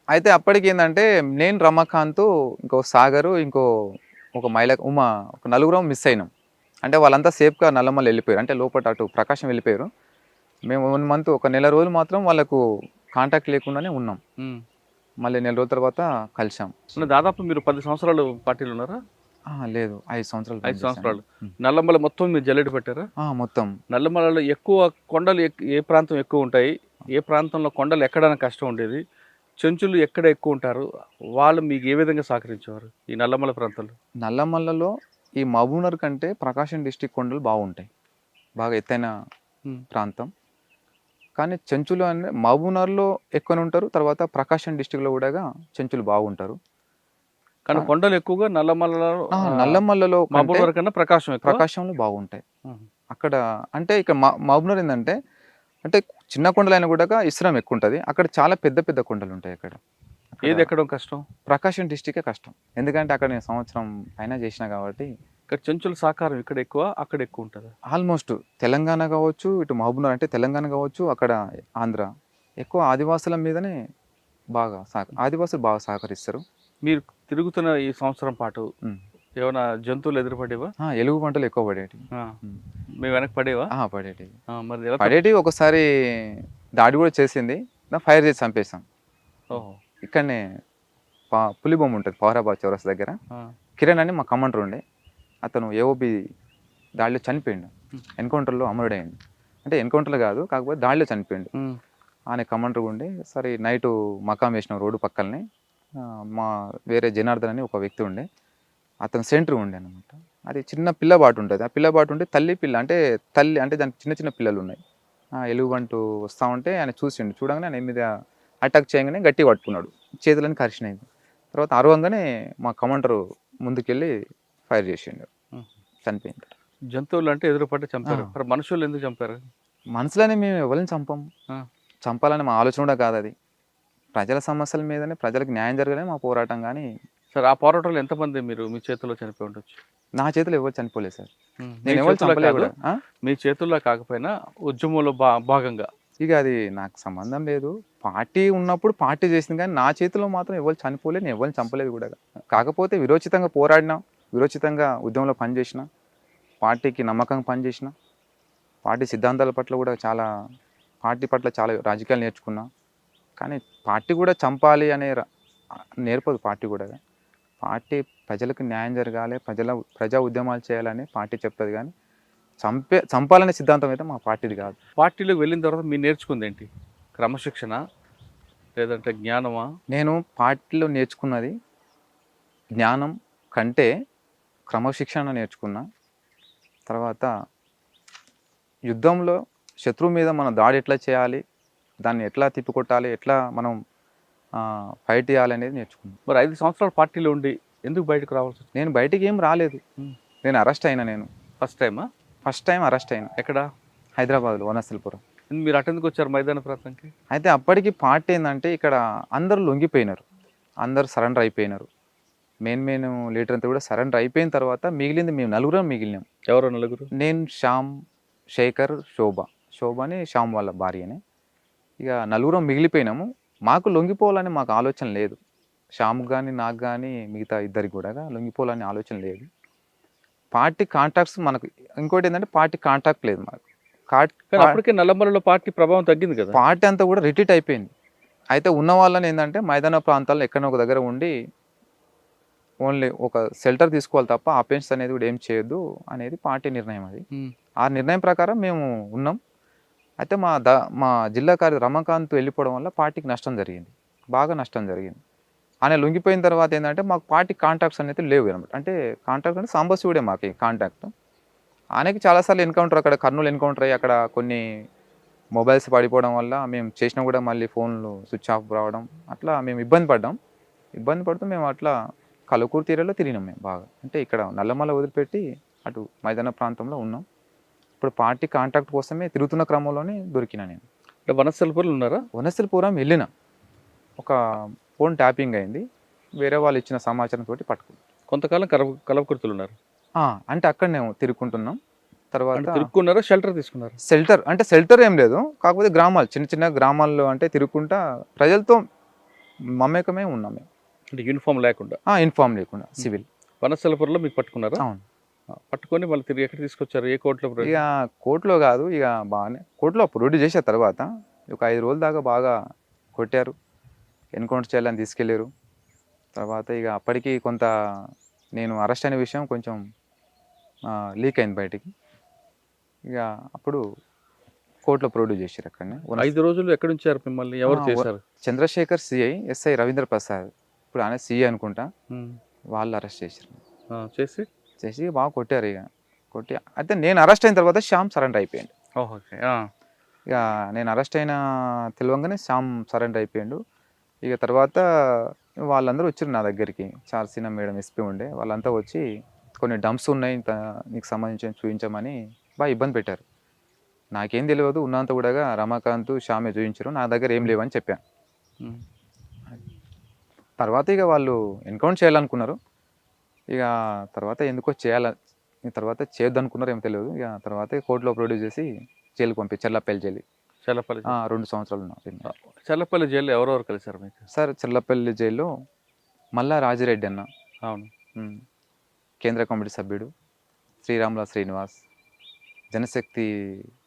అయితే అప్పటికి ఏంటంటే నేను రమాకాంత్, ఇంకో సాగరు, ఒక ఉమా, ఒక నలుగురం మిస్ అయినాం. అంటే వాళ్ళంతా సేఫ్గా నల్లమల్ల వెళ్ళిపోయారు. అంటే లోపల అటు ప్రకాశం వెళ్ళిపోయారు. మేము 1 మంత్ ఒక నెల రోజులు మాత్రం వాళ్ళకు కాంటాక్ట్ లేకుండానే ఉన్నాం. మళ్ళీ నెల రోజుల తర్వాత కలిసాం. దాదాపు మీరు 10 సంవత్సరాలు పార్టీలో ఉన్నారా? లేదు, 5 సంవత్సరాలు. 5 సంవత్సరాలు. నల్లమల మొత్తం మీరు జల్లెడ పెట్టారా? మొత్తం. నల్లమలలో ఎక్కువ కొండలు ఏ ప్రాంతం ఎక్కువ ఉంటాయి? ఏ ప్రాంతంలో కొండలు ఎక్కడానికి కష్టం ఉండేది? చెంచులు ఎక్కడ ఎక్కువ ఉంటారు? వాళ్ళు మీకు ఏ విధంగా సహకరించేవారు ఈ నల్లమల ప్రాంతంలో? నల్లమల్లలో ఈ మహబూబ్నగర్ కంటే ప్రకాశం డిస్టిక్ కొండలు బాగుంటాయి. బాగా ఎత్తైన ప్రాంతం. కానీ చెంచులు అంటే మహబూబ్నగర్లో ఎక్కువనే ఉంటారు. తర్వాత ప్రకాశం డిస్టిక్లో కూడా చెంచులు బాగుంటారు. కానీ కొండలు ఎక్కువగా నల్లమల్లలో మహబూబ్నగర్ కన్నా ప్రకాశంలో బాగుంటాయి. అక్కడ అంటే ఇక్కడ మహబూబ్నగర్ ఏంటంటే అంటే చిన్న కొండలైనా కూడా ఇస్రం ఎక్కువ ఉంటుంది. అక్కడ చాలా పెద్ద పెద్ద కొండలు ఉంటాయి. అక్కడ ఏది ఎక్కడం కష్టం? ప్రకాశం డిస్టికే కష్టం. ఎందుకంటే అక్కడ నేను సంవత్సరం పైన చేసిన కాబట్టి. ఇక్కడ చెంచుల సాకారం ఇక్కడ ఎక్కువ, అక్కడ ఎక్కువ ఉంటుంది. ఆల్మోస్ట్ తెలంగాణ కావచ్చు, ఇటు మహబూబ్నగర్ అంటే తెలంగాణ కావచ్చు, అక్కడ ఆంధ్ర ఎక్కువ ఆదివాసుల మీదనే ఆదివాసులు బాగా సహకరిస్తారు. మీరు తిరుగుతున్న ఈ సంవత్సరం పాటు ఏమైనా జంతువులు ఎదురుపడేవా? ఎలుగు పంటలు ఎక్కువ పడేటి. మీ వెనక పడేవా? పడేటివి. మరి పడేటివి. ఒకసారి దాడి కూడా చేసింది. ఫైర్ చేసి చంపేసాం. ఇక్కడనే పులి బొమ్మ ఉంటుంది పవరాబాద్ చౌరస్ దగ్గర. కిరణ్ అని మా కమాండర్ ఉండే, అతను ఏఓబి దాడిలో చనిపోయిండు. ఎన్కౌంటర్లో అమరుడైండు. అంటే ఎన్కౌంటర్లో కాదు, కాకపోతే దాడిలో చనిపోయిండు. ఆయన కమాండర్ ఉండే. సరే నైటు మకాం వేసినాం రోడ్డు పక్కనే. మా వేరే జనార్దన్ అని ఒక వ్యక్తి ఉండే, అతను సెంటర్ ఉండే అనమాట. అది చిన్న పిల్లబాటు ఉంటుంది. ఆ పిల్లబాటు ఉంటే తల్లి అంటే దానికి చిన్న చిన్న పిల్లలు ఉన్నాయి. ఎలుగుబంటు వస్తూ ఉంటే ఆయన చూడగానే ఆయన మీద అటాక్ చేయగానే గట్టి పట్టుకున్నాడు. చేతులని కరిచినాయి. తర్వాత అరవంగానే మా కమాండర్ ముందుకెళ్ళి ఫైర్ చేసిండు. చనిపోయింది. జంతువులు అంటే ఎదురుపట్టి చంపారు. మనుషులు ఎందుకు చంపారు? మనుషులని మేము ఎవరిని చంపాలని మా ఆలోచన కూడా కాదు. అది ప్రజల సమస్యల మీదనే, ప్రజలకు న్యాయం జరగాలని మా పోరాటం. కానీ సార్, ఆ పోరాటంలో ఎంతమంది మీ చేతుల్లో చనిపోయి ఉండొచ్చు? నా చేతిలో ఎవరు చనిపోలేదు సార్. నేను ఎవరు చంపలేదు. మీ చేతుల్లో కాకపోయినా ఉద్యమంలో భాగంగా ఇక అది నాకు సంబంధం లేదు. పార్టీ ఉన్నప్పుడు పార్టీ చేసింది, కానీ నా చేతిలో మాత్రం ఎవరు చనిపోలేదు, నేను ఎవరిని చంపలేదు కూడా. కాకపోతే విరోచితంగా పోరాడినా, విరోచితంగా ఉద్యమంలో పనిచేసిన, పార్టీకి నమ్మకంగా పనిచేసిన, పార్టీ సిద్ధాంతాల పట్ల కూడా పార్టీ పట్ల చాలా రాజకీయాలు నేర్చుకున్నా. కానీ పార్టీ కూడా చంపాలి అనే నేర్పదు. పార్టీ ప్రజలకు న్యాయం జరగాలి, ప్రజా ఉద్యమాలు చేయాలని పార్టీ చెప్తుంది. కానీ చంపాలనే సిద్ధాంతం అయితే మా పార్టీది కాదు. పార్టీలోకి వెళ్ళిన తర్వాత మీరు నేర్చుకుంది ఏంటి? క్రమశిక్షణ లేదంటే జ్ఞానమా? నేను పార్టీలో నేర్చుకున్నది జ్ఞానం కంటే క్రమశిక్షణ నేర్చుకున్నా. తర్వాత యుద్ధంలో శత్రువు మీద మనం దాడి ఎట్లా చేయాలి, దాన్ని ఎట్లా తిప్పికొట్టాలి, ఎట్లా మనం ఫైట్ చేయాలి అనేది నేర్చుకున్నాను. మరి 5 సంవత్సరాల పార్టీలో ఉండి ఎందుకు బయటకు రావాల్సి? నేను బయటికి ఏం రాలేదు. నేను అరెస్ట్ అయినా. నేను ఫస్ట్ టైం అరెస్ట్ అయినా. ఎక్కడ? హైదరాబాద్లో వనస్థలిపురం. మీరు అటెందుకు వచ్చారు మైదాన ప్రాంతానికి? అయితే అప్పటికి పార్టీ ఏంటంటే ఇక్కడ అందరూ లొంగిపోయినారు, అందరూ సరెండర్ అయిపోయినారు. మెయిన్ లీడర్ అంతా కూడా సరెండర్ అయిపోయిన తర్వాత మిగిలింది మేము నలుగురం మిగిలినాం. ఎవరో నలుగురు? నేను, శ్యామ్, శేఖర్, శోభ అని శ్యామ్ వాళ్ళ భార్యనే. ఇక నలుగురం మిగిలిపోయినాము. మాకు లొంగిపోవాలని మాకు ఆలోచన లేదు. శ్యామ్కి కానీ నాకు కానీ మిగతా ఇద్దరికి కూడా లొంగిపోవాలని ఆలోచన లేదు. పార్టీ కాంటాక్ట్స్ మనకు, ఇంకోటి ఏంటంటే పార్టీ కాంటాక్ట్ లేదు మనకు. కానీ అప్పటికే నల్లమలలో పార్టీ ప్రభావం తగ్గింది కదా. పార్టీ అంతా కూడా రిట్రీట్ అయిపోయింది. అయితే ఉన్న వాళ్ళని ఏంటంటే మైదాన ప్రాంతాల్లో ఎక్కడో ఒక దగ్గర ఉండి ఓన్లీ ఒక షెల్టర్ తీసుకోవాలి తప్ప ఆఫెన్స్ అనేది కూడా ఏం చేయొద్దు అనేది పార్టీ నిర్ణయం. అది ఆ నిర్ణయం ప్రకారం మేము ఉన్నాం. అయితే మా జిల్లా కార్యదర్శి రమాకాంత్ వెళ్ళిపోవడం వల్ల పార్టీకి నష్టం జరిగింది, బాగా నష్టం జరిగింది. ఆయన లొంగిపోయిన తర్వాత ఏంటంటే మాకు పార్టీ కాంటాక్ట్స్ అనేది లేవు అనమాట. అంటే కాంటాక్ట్ అంటే సాంబశివుడే మాకు కాంటాక్ట్. ఆయనకి చాలాసార్లు ఎన్కౌంటర్, అక్కడ కర్నూలు ఎన్కౌంటర్ అయ్యి అక్కడ కొన్ని మొబైల్స్ పడిపోవడం వల్ల మేము చేసినా కూడా మళ్ళీ ఫోన్లు స్విచ్ ఆఫ్ రావడం, అట్లా మేము ఇబ్బంది పడుతూ మేము అట్లా కలుకూరు తీరలో తిరిగినాం మేము బాగా. అంటే ఇక్కడ నల్లమల వదిలిపెట్టి అటు మైదాన ప్రాంతంలో ఉన్నాం. ఇప్పుడు పార్టీ కాంటాక్ట్ కోసమే తిరుగుతున్న క్రమంలోనే దొరికినా నేను. అంటే వనస్థలిపురం ఉన్నారా? వనస్థలిపురం వెళ్ళిన, ఒక ఫోన్ ట్యాపింగ్ అయింది, వేరే వాళ్ళు ఇచ్చిన సమాచారం తోటి పట్టుకున్నాం. కొంతకాలం కలవకుర్తులు ఉన్నారు. అంటే అక్కడ మేము తిరుగుకుంటున్నాం. తర్వాత తిరుగుకున్నారా, షెల్టర్ తీసుకున్నారు? షెల్టర్ ఏం లేదు, కాకపోతే గ్రామాలు, చిన్న గ్రామాల్లో అంటే తిరుగుకుంటా ప్రజలతో మమేకమే ఉన్నాం మేము. అంటే యూనిఫామ్ లేకుండా? యూనిఫామ్ లేకుండా, సివిల్. వనస్థలిపురంలో మీకు పట్టుకున్నారా? అవును. పట్టుకొని మళ్ళీ తిరిగి ఎక్కడ తీసుకొచ్చారు? ఏ కోర్టులో? ఇక కోర్టులో కాదు, ఇక బాగానే కోర్టులో ప్రొడ్యూస్ చేసిన తర్వాత ఒక 5 రోజుల దాకా బాగా కొట్టారు, ఎన్కౌంటర్ చేయాలని తీసుకెళ్ళారు. తర్వాత ఇక అప్పటికి కొంత నేను అరెస్ట్ అయిన విషయం కొంచెం లీక్ అయింది బయటికి. ఇక అప్పుడు కోర్టులో ప్రొడ్యూస్ చేశారు. అక్కడనే 5 రోజులు ఎక్కడ ఉంచారు మిమ్మల్ని? ఎవరు చేశారు? చంద్రశేఖర్ సిఐ, ఎస్ఐ రవీంద్ర ప్రసాద్, ఇప్పుడు ఆయన సిఐ అనుకుంటా, వాళ్ళు అరెస్ట్ చేశారు. చేసి బాగా కొట్టారు. కొట్టి అయితే నేను అరెస్ట్ అయిన తర్వాత శ్యామ్ సరెండర్ అయిపోయాడు. ఇక నేను అరెస్ట్ అయిన తెలియంగానే శ్యామ్ సరెండర్ అయిపోయాడు. ఇక తర్వాత వాళ్ళందరూ వచ్చారు నా దగ్గరికి, చార్సీనా మేడం ఎస్పీ ఉండే, వాళ్ళంతా వచ్చి కొన్ని డంప్స్ ఉన్నాయి నీకు సంబంధించి చూపించమని బాగా ఇబ్బంది పెట్టారు. నాకేం తెలియదు, ఉన్నంత కూడా రమాకాంత్, శ్యామే చూపించారు, నా దగ్గర ఏం లేవని చెప్పాను. తర్వాత ఇక వాళ్ళు ఎన్కౌంటర్ చేయాలనుకున్నారు. ఇక తర్వాత ఎందుకో తర్వాత చేయొద్దనుకున్నారు, ఏమో తెలియదు. ఇక తర్వాత కోర్టులో ప్రొడ్యూస్ చేసి జైలుకి పంపి, చెర్లపల్లి జైలు. 2 సంవత్సరాలు ఉన్నా. చెర్లపల్లి జైలు ఎవరెవరు కలిసారు మీకు? సార్, చెర్లపల్లి జైల్లో మల్లా రాజిరెడ్డి అన్న, అవును, కేంద్ర కమిటీ సభ్యుడు, శ్రీరాముల శ్రీనివాస్, జనశక్తి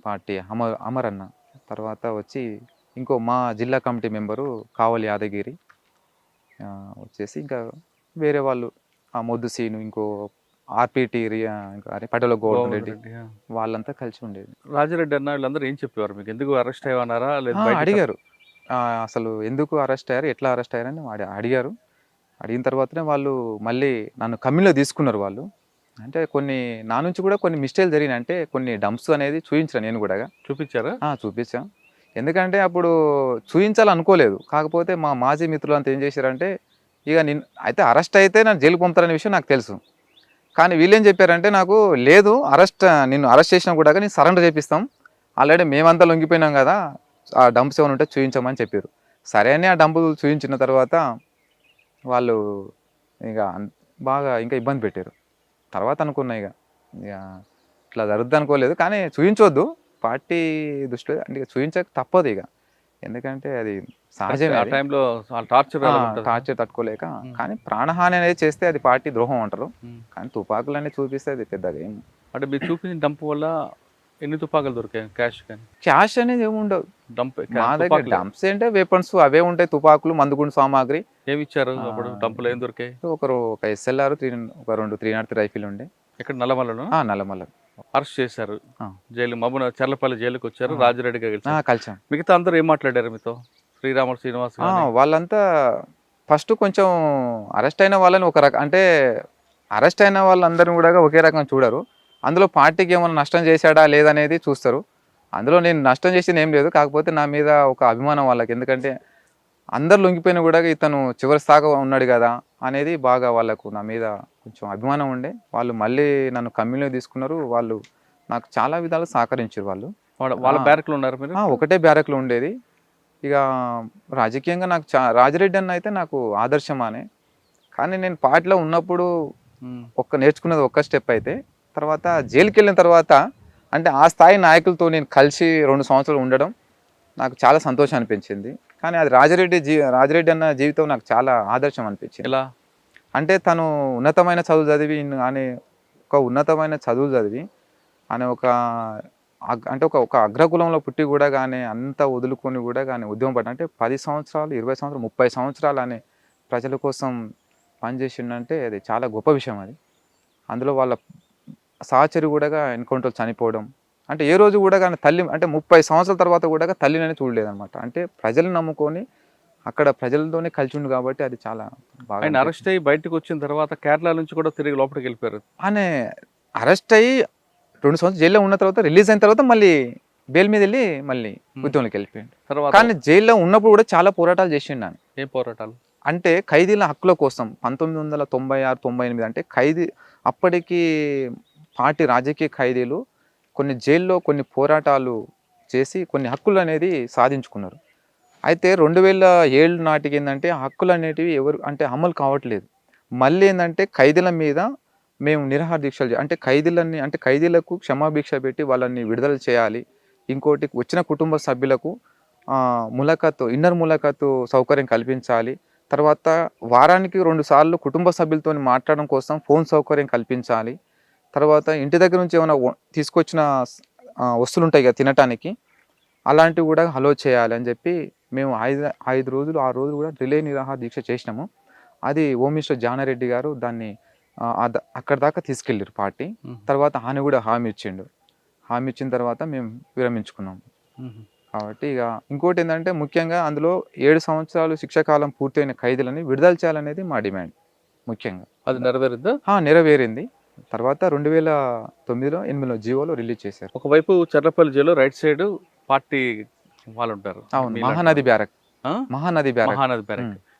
పార్టీ అమర్ అన్న, తర్వాత వచ్చి ఇంకో మా జిల్లా కమిటీ మెంబరు కావలి యాదగిరి వచ్చేసి, ఇంకా వేరే వాళ్ళు మొద్దు సీను, ఇంకో ఆర్పిటి పటేల గోవర్ధన్ రెడ్డి, వాళ్ళంతా కలిసి ఉండేది. రాజిరెడ్డి అన్న వీళ్ళందరూ ఏం చెప్పేవారు మీకు? ఎందుకు అరెస్ట్ అయ్యారా? అడిగారు, అసలు ఎందుకు అరెస్ట్ అయ్యారు, ఎట్లా అరెస్ట్ అయ్యారని అడిగారు. అడిగిన తర్వాతనే వాళ్ళు మళ్ళీ నన్ను కమ్యూన్లో తీసుకున్నారు వాళ్ళు. అంటే నా నుంచి కూడా కొన్ని మిస్టేక్లు జరిగినాయి. అంటే కొన్ని డంప్స్ అనేది చూపించాను, నేను కూడా. చూపించారా? చూపించాను. ఎందుకంటే అప్పుడు చూపించాలనుకోలేదు. కాకపోతే మా మాజీ మిత్రులు అంతా ఏం చేశారంటే, ఇక అయితే అరెస్ట్ అయితే నన్ను జైలు పంపుతారనే విషయం నాకు తెలుసు. కానీ వీళ్ళేం చెప్పారంటే, నాకు లేదు నిన్ను అరెస్ట్ చేసినా కూడా నేను సరెండర్ చేపిస్తాం, ఆల్రెడీ మేమంతా లొంగిపోయినాం కదా, ఆ డంప్స్ ఏమైనా ఉంటే చూపించమని చెప్పారు. సరే అని ఆ డంపులు చూపించిన తర్వాత వాళ్ళు ఇక బాగా ఇంకా ఇబ్బంది పెట్టారు. తర్వాత అనుకున్నా ఇక ఇట్లా జరుగుద్ది అనుకోలేదు, కానీ చూపించవద్దు పార్టీ దృష్టిలో, అంటే చూపించక తప్పదు ఇక, ఎందుకంటే అది సహజమే. ఆ టైంలో టార్చర్ తట్టుకోలేక. కానీ ప్రాణహాని అనేది చేస్తే అది పార్టీ ద్రోహం అంటారు, కానీ తుపాకులు అనేది చూపిస్తే అది పెద్దగా ఏం. అంటే మీరు చూపించిన డంప్ వల్ల ఎన్ని తుపాకులు దొరికాయి? క్యాష్ అనేది ఏమి ఉండదు మా దగ్గర. డంప్స్ అంటే వెపన్స్ అవే ఉంటాయి, తుపాకులు, మందుగుండు సామాగ్రి. ఏమి ఇచ్చారు అప్పుడు డంపులు? ఏం దొరికాయి? ఒక SLR, ఒక 2 303 రైఫిల్ ఉండే. ఇక్కడ నల్లమలలో? నల్లమల. అరెస్ట్ చేశారు, జైలు చెర్లపల్లి జైలుకి వచ్చారు, రాజిరెడ్డి కలిసాం. మిగతా అందరూ ఏం మాట్లాడారు మీతో? శ్రీరాములు శ్రీనివాస్ వాళ్ళంతా ఫస్ట్ కొంచెం అరెస్ట్ అయిన వాళ్ళని అంటే అరెస్ట్ అయిన వాళ్ళందరినీ కూడా ఒకే రకంగా చూడరు. అందులో పార్టీకి ఏమైనా నష్టం చేశాడా లేదనేది చూస్తారు. అందులో నేను నష్టం చేసింది ఏం లేదు, కాకపోతే నా మీద ఒక అభిమానం వాళ్ళకి. ఎందుకంటే అందరు లొంగిపోయినా కూడా ఇతను చివరి స్థాయిగా ఉన్నాడు కదా అనేది బాగా వాళ్ళకు నా మీద కొంచెం అభిమానం ఉండే. వాళ్ళు మళ్ళీ నన్ను కమ్యూనిలో తీసుకున్నారు. వాళ్ళు నాకు చాలా విధాలు సహకరించారు. వాళ్ళ బ్యారక్లో ఉన్నారు మీరు? ఒకటే బ్యారక్లో ఉండేది. ఇక రాజకీయంగా నాకు రాజిరెడ్డి అన్న అయితే నాకు ఆదర్శం అనే. కానీ నేను పార్టీలో ఉన్నప్పుడు ఉమ్. నేర్చుకున్నది ఒక్క స్టెప్ అయితే, తర్వాత జైలుకి వెళ్ళిన తర్వాత అంటే ఆ స్థాయి నాయకులతో నేను కలిసి 2 సంవత్సరాలు ఉండడం నాకు చాలా సంతోషం అనిపించింది. కానీ అది రాజిరెడ్డి అన్న జీవితం నాకు చాలా ఆదర్శం అనిపించింది. ఎలా? అంటే తను ఉన్నతమైన చదువు చదివి ఆయన ఉన్నతమైన చదువులు చదివి ఆయన అంటే ఒక అగ్రకులంలో పుట్టి కూడా కానీ అంతా వదులుకొని కూడా కానీ ఉద్యమం పడ్డ అంటే 10 సంవత్సరాలు 20 సంవత్సరాలు 30 సంవత్సరాలు అనే ప్రజల కోసం పనిచేసిండంటే అది చాలా గొప్ప విషయం. అది అందులో వాళ్ళ సహచరి కూడా ఎన్కౌంటర్ చనిపోవడం అంటే ఏ రోజు కూడా కానీ తల్లి అంటే 30 సంవత్సరాల తర్వాత కూడా తల్లినని చూడలేదన్నమాట. అంటే ప్రజలు నమ్ముకొని అక్కడ ప్రజలతోనే కలిసి ఉండు కాబట్టి అది చాలా బాగా. ఆయన అరెస్ట్ అయ్యి బయటకు వచ్చిన తర్వాత కేరళ నుంచి కూడా తిరిగి లోపలికి వెళ్ళిపోయారు. ఆయన అరెస్ట్ అయ్యి 2 సంవత్సరాలు జైల్లో ఉన్న తర్వాత రిలీజ్ అయిన తర్వాత మళ్ళీ బెయిల్ మీద వెళ్ళి మళ్ళీ ఉద్యమంలోకి వెళ్ళిపోయాడు. తర్వాత కానీ జైల్లో ఉన్నప్పుడు కూడా చాలా పోరాటాలు చేసిండు ఆయన. ఏం పోరాటాలు? అంటే ఖైదీల హక్కుల కోసం 1996-98 అంటే అప్పటికి పార్టీ రాజకీయ ఖైదీలు కొన్ని జైల్లో కొన్ని పోరాటాలు చేసి కొన్ని హక్కులు అనేది సాధించుకున్నారు. అయితే 2007 నాటికి ఏంటంటే హక్కులు అనేటివి అంటే అమలు కావట్లేదు. మళ్ళీ ఏంటంటే ఖైదీల మీద మేము నిరాహార దీక్షలు అంటే ఖైదీలకు క్షమాభిక్ష పెట్టి వాళ్ళని విడుదల చేయాలి. ఇంకోటి వచ్చిన కుటుంబ సభ్యులకు ఇన్నర్ ములాఖతు సౌకర్యం కల్పించాలి. తర్వాత వారానికి 2 సార్లు కుటుంబ సభ్యులతో మాట్లాడడం కోసం ఫోన్ సౌకర్యం కల్పించాలి. తర్వాత ఇంటి దగ్గర నుంచి ఏమైనా తీసుకొచ్చిన వస్తువులు ఉంటాయి కదా తినటానికి, అలాంటివి కూడా అలో చేయాలి అని చెప్పి మేము 5 రోజులు 6 రోజులు కూడా రిలే నిరాహార దీక్ష చేసినాము. అది హోమ్ మినిస్టర్ జానారెడ్డి గారు దాన్ని అక్కడ దాకా తీసుకెళ్ళారు పార్టీ. తర్వాత ఆయన కూడా హామీ ఇచ్చిన తర్వాత మేము విరమించుకున్నాము. కాబట్టి ఇక ఇంకోటి ఏంటంటే ముఖ్యంగా అందులో 7 సంవత్సరాలు శిక్షాకాలం పూర్తయిన ఖైదీలని విడుదల చేయాలనేది మా డిమాండ్ ముఖ్యంగా. అది నెరవేరుద్దా? నెరవేరింది. తర్వాత 2009లో 8లో జీవోలో రిలీజ్ చేశారు. ఒకవైపు చర్లపల్లి జైల్లో రైట్ సైడ్ పార్టీ వాళ్ళు ఉంటారు. అవును, మహానది బ్యారక్.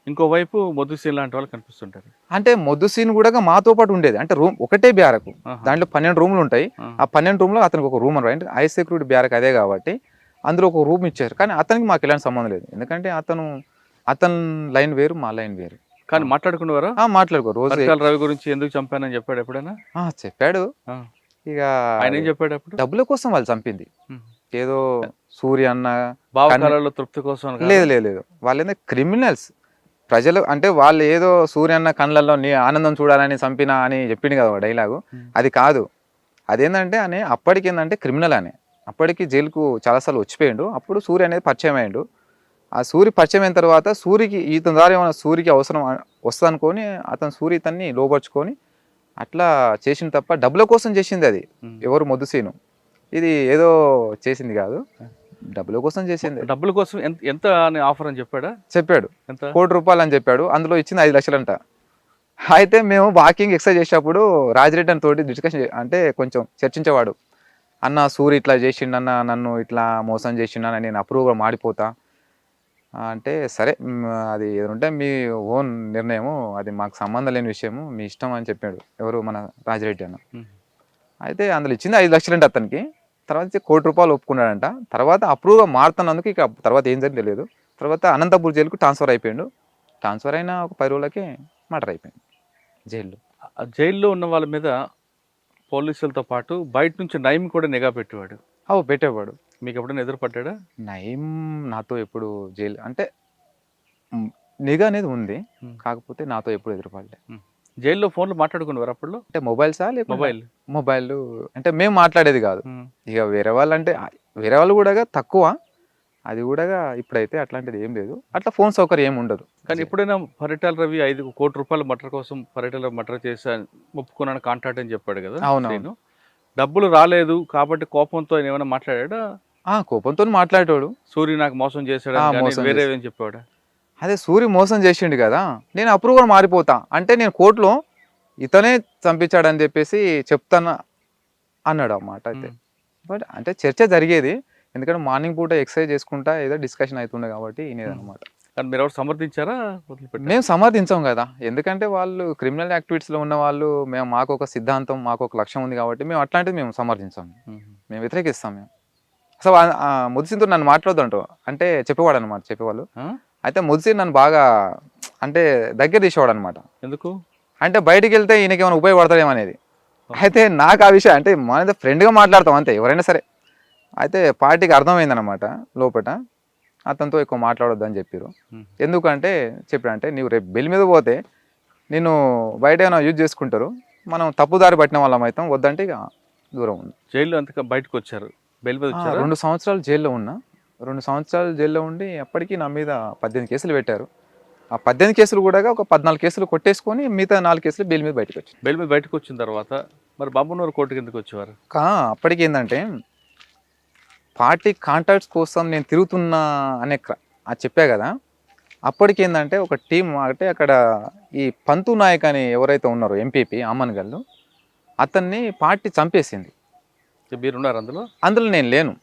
ఇంకోవైపు మొద్దుసీన్ లాంటి వాళ్ళు కనిపిస్తుంటారు. అంటే మొద్దుసీన్ కూడా మాతో పాటు ఉండేది. అంటే రూమ్ ఒకటే బ్యారకు, దాంట్లో 12 రూమ్లు ఉంటాయి. ఆ 12 రూమ్లో అతనికి ఒక రూమ్ అంటే హై సెక్యూరిటీ బ్యారక్ అదే కాబట్టి అందులో ఒక రూమ్ ఇచ్చారు. కానీ అతనికి మాకు ఎలాంటి సంబంధం లేదు. ఎందుకంటే అతను లైన్ వేరు, మా లైన్ వేరు. కానీ మాట్లాడుకునేవారా? మాట్లాడుకో. రోజు రవి గురించి ఎందుకు చంపానని చెప్పాడు ఎప్పుడైనా? చెప్పాడు. ఇక ఆయన ఏం చెప్పాడు అప్పుడు? డబ్బుల కోసం వాళ్ళు చంపింది. ఏదో సూర్య అన్న భావకాలలో తృప్తి కోసం లేదు. వాళ్ళు ఏంటంటే క్రిమినల్స్. ప్రజలు అంటే వాళ్ళు ఏదో సూర్య అన్న కళ్ళల్లో నీ ఆనందం చూడాలని చంపినా అని చెప్పింది కదా డైలాగు. అది కాదు. అదేంటంటే అప్పటికి ఏంటంటే క్రిమినల్ అప్పటికి జైలుకు చాలాసార్లు వచ్చిపోయాడు. అప్పుడు సూర్య అనేది పరిచయం అయ్యాడు. ఆ సూర్య పరిచయం అయిన తర్వాత సూర్యకి ఇతని ద్వారా ఏమైనా సూర్యకి అవసరం వస్తుంది అనుకొని అతను సూర్య ఇతన్ని లోపరుచుకొని అట్లా చేసింది తప్ప డబ్బుల కోసం చేసింది అది. ఎవరు మొద్దుసీను ఇది ఏదో చేసింది కాదు, డబ్బుల కోసం చేసింది. డబ్బుల కోసం ఎంత అని ఆఫర్ అని చెప్పాడు. ఎంత? ₹1 కోటి అని చెప్పాడు. అందులో ఇచ్చింది 5 లక్షలంట. అయితే మేము వాకింగ్ ఎక్సర్సైజ్ చేసేటప్పుడు రాజిరెడ్డి అని తోటి డిస్కషన్ అంటే కొంచెం చర్చించేవాడు. అన్న సూర్య ఇట్లా చేసిండన్న, నన్ను ఇట్లా మోసం చేసిండన్న, నేను అప్రూవ్గా మాడిపోతా అంటే సరే అది ఏదంటే మీ ఓన్ నిర్ణయము, అది మాకు సంబంధం లేని విషయము, మీ ఇష్టం అని చెప్పాడు. ఎవరు? మన రాజిరెడ్డి అన్న. అయితే అందులో ఇచ్చింది 5 లక్షలంట అతనికి. తర్వాత ₹1 కోటి ఒప్పుకున్నాడంట. తర్వాత అప్రూవ్గా మారుతున్నందుకు ఇక తర్వాత ఏం జరిగింది తెలియదు. తర్వాత అనంతపూర్ జైలుకు ట్రాన్స్ఫర్ అయిపోయాడు. ట్రాన్స్ఫర్ అయిన ఒక 10 రోజులకే మర్డర్ అయిపోయింది జైల్లో. జైల్లో ఉన్న వాళ్ళ మీద పోలీసులతో పాటు బయట నుంచి నయీం కూడా నిఘా పెట్టేవాడు. పెట్టేవాడు. మీకు ఎప్పుడైనా ఎదురుపడ్డా? నయీం నాతో ఎప్పుడు జైలు అంటే నిఘా అనేది ఉంది, కాకపోతే నాతో ఎప్పుడు ఎదురుపడలే. జైల్లో ఫోన్లు మాట్లాడుకునేవారు అప్పుడు? అంటే మొబైల్సా? మొబైల్ అంటే మేము మాట్లాడేది కాదు. ఇక వేరే వాళ్ళు కూడా తక్కువ. అది కూడా ఇప్పుడైతే అట్లాంటిది ఏం లేదు. అట్లా ఫోన్ సౌకర్యం ఏమి ఉండదు. కానీ ఎప్పుడైనా పరిటాల రవి ₹5 కోటి మర్డర్ కోసం పరిటాల మర్డర్ చేసి ఒప్పుకున్నాను కాంట్రాక్ట్ అని చెప్పాడు కదా. అవును. డబ్బులు రాలేదు కాబట్టి కోపంతో ఏమైనా మాట్లాడా? కోపంతో మాట్లాడాడు. సూర్య నాకు మోసం చేశాడు వేరే ఏం చెప్పాడు? అదే సూర్య మోసం చేసిండు కదా, నేను అప్రూవ్గా మారిపోతా అంటే నేను కోర్టులో ఇతనే చంపించాడని చెప్పేసి చెప్తాను అన్నాడు అన్నమాట. అయితే బట్ అంటే చర్చ జరిగేది, ఎందుకంటే మార్నింగ్ పూట ఎక్సర్సైజ్ చేసుకుంటా ఏదో డిస్కషన్ అవుతుండే కాబట్టి వినేదన్నమాట. కానీ మీరు ఎవరు సమర్థించారా? మేము సమర్థించాం కదా, ఎందుకంటే వాళ్ళు క్రిమినల్ యాక్టివిటీస్లో ఉన్న వాళ్ళు. మాకు ఒక సిద్ధాంతం, మాకు ఒక లక్ష్యం ఉంది కాబట్టి మేము అట్లాంటిది మేము సమర్థించాం, మేము వ్యతిరేకిస్తాం. మేము అసలు ముద్దుసీన్తో నన్ను మాట్లాడొద్దంటూ అంటే చెప్పేవాడు అనమాట, చెప్పేవాళ్ళు. అయితే ముద్దుసీన్ నన్ను బాగా అంటే దగ్గర తీసేవాడు అనమాట. ఎందుకు? అంటే బయటికి వెళ్తే ఈయనకి ఏమైనా ఉపయోగపడతాడేమో అనేది. అయితే నాకు ఆ విషయం అంటే మన ఫ్రెండ్గా మాట్లాడతాం అంతే ఎవరైనా సరే. అయితే పార్టీకి అర్థమైందనమాట లోపట, అతనితో ఎక్కువ మాట్లాడొద్దు అని చెప్పారు. ఎందుకంటే చెప్పాడంటే నీవు రేపు బెయిల్ మీద పోతే నేను బయట ఏమైనా యూజ్ చేసుకుంటారు, మనం తప్పుదారి పట్టిన వాళ్ళం అవుతాం, వద్దంటే ఇక దూరం ఉంది. జైల్లో అంతగా బయటకు వచ్చారు, బెయిల్ మీద వచ్చారా? 2 సంవత్సరాలు జైల్లో ఉన్నా. 2 సంవత్సరాలు జైల్లో ఉండి అప్పటికి నా మీద 18 కేసులు పెట్టారు. ఆ 18 కేసులు కూడా ఒక 14 కేసులు కొట్టేసుకొని మిగతా 4 కేసులు బెయిల్ మీద బయటకు వచ్చాను. బెయిల్ మీద బయటకు వచ్చిన తర్వాత మరి బాబునూరు కోర్టుకి ఎందుకు వచ్చేవారు? అప్పటికి ఏంటంటే పార్టీ కాంటాక్ట్స్ కోసం నేను తిరుగుతున్నా అనే అది చెప్పా కదా. అప్పటికి ఏంటంటే ఒక టీం అంటే అక్కడ ఈ పంతు నాయక్ అని ఎవరైతే ఉన్నారో ఎంపీపీ అమ్మన్గల్లు, అతన్ని పార్టీ చంపేసింది. మీరున్నారు అందులో? అందులో నేను లేను.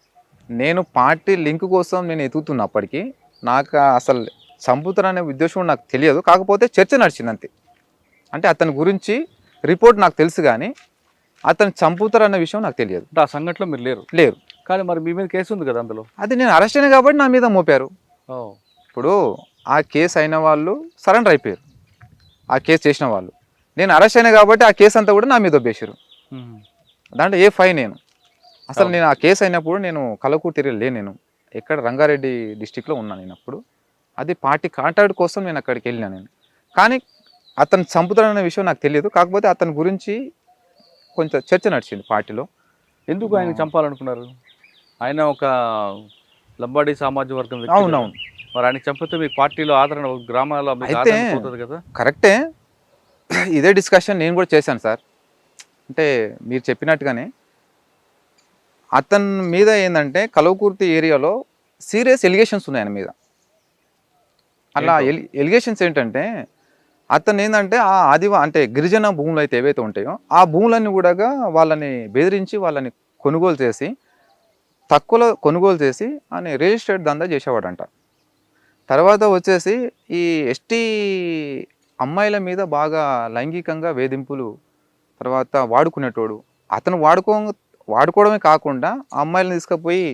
నేను పార్టీ లింక్ కోసం నేను ఎతుకుతున్నా. అప్పటికి నాకు అసలు చంపుతారనే ఉద్దేశం నాకు తెలియదు, కాకపోతే చర్చ నడిచింది అంతే. అంటే అతని గురించి రిపోర్ట్ నాకు తెలుసు కానీ అతను చంపుతారన్న విషయం నాకు తెలియదు. అంటే ఆ సంఘటనలో మీరు లేరు? కానీ మరి మీ మీద కేసు ఉంది కదా అందులో. అది నేను అరెస్ట్ అయినా కాబట్టి నా మీద మోపారు. ఇప్పుడు ఆ కేసు అయిన వాళ్ళు సరెండర్ అయిపోయారు, ఆ కేసు చేసిన వాళ్ళు. నేను అరెస్ట్ అయినా కాబట్టి ఆ కేసు అంతా కూడా నా మీద దొబ్బేశారు. దాంట్లో ఏ ఫైన్ నేను అసలు నేను ఆ కేసు అయినప్పుడు నేను కలకూరు తిరగలే, నేను ఎక్కడ రంగారెడ్డి డిస్టిక్లో ఉన్నాను నేను అప్పుడు. అది పార్టీ కాంటాక్ట్ కోసం నేను అక్కడికి వెళ్ళినా నేను. కానీ అతను చంపుతాడన్న విషయం నాకు తెలియదు, కాకపోతే అతని గురించి కొంచెం చర్చ నడిచింది పార్టీలో. ఎందుకు ఆయన చంపాలనుకున్నారు? ఆయన ఒక లంబాడి సామాజిక వర్గం వ్యక్తి. అవునవును. మరి ఆయన చంపితే మీకు పార్టీలో ఆదరణ, గ్రామాల్లో అయితే పోతుంది కదా. కరెక్టే, ఇదే డిస్కషన్ నేను కూడా చేశాను సార్. అంటే మీరు చెప్పినట్టుగానే అతని మీద ఏంటంటే కలవకుర్తి ఏరియాలో సీరియస్ ఎలిగేషన్స్ ఉన్నాయి ఆయన మీద. అలా ఎలిగేషన్స్ ఏంటంటే అతను ఏంటంటే ఆ అంటే గిరిజన భూములు అయితే ఏవైతే ఉంటాయో ఆ భూములన్నీ కూడా వాళ్ళని బెదిరించి వాళ్ళని కొనుగోలు చేసి తక్కువలో కొనుగోలు చేసి అని రియల్ ఎస్టేట్ దందా చేసేవాడంట. తర్వాత వచ్చేసి ఈ ఎస్టీ అమ్మాయిల మీద బాగా లైంగికంగా వేధింపులు తర్వాత వాడుకునేటోడు. అతను వాడుకోవడమే కాకుండా ఆ అమ్మాయిలను తీసుకుపోయి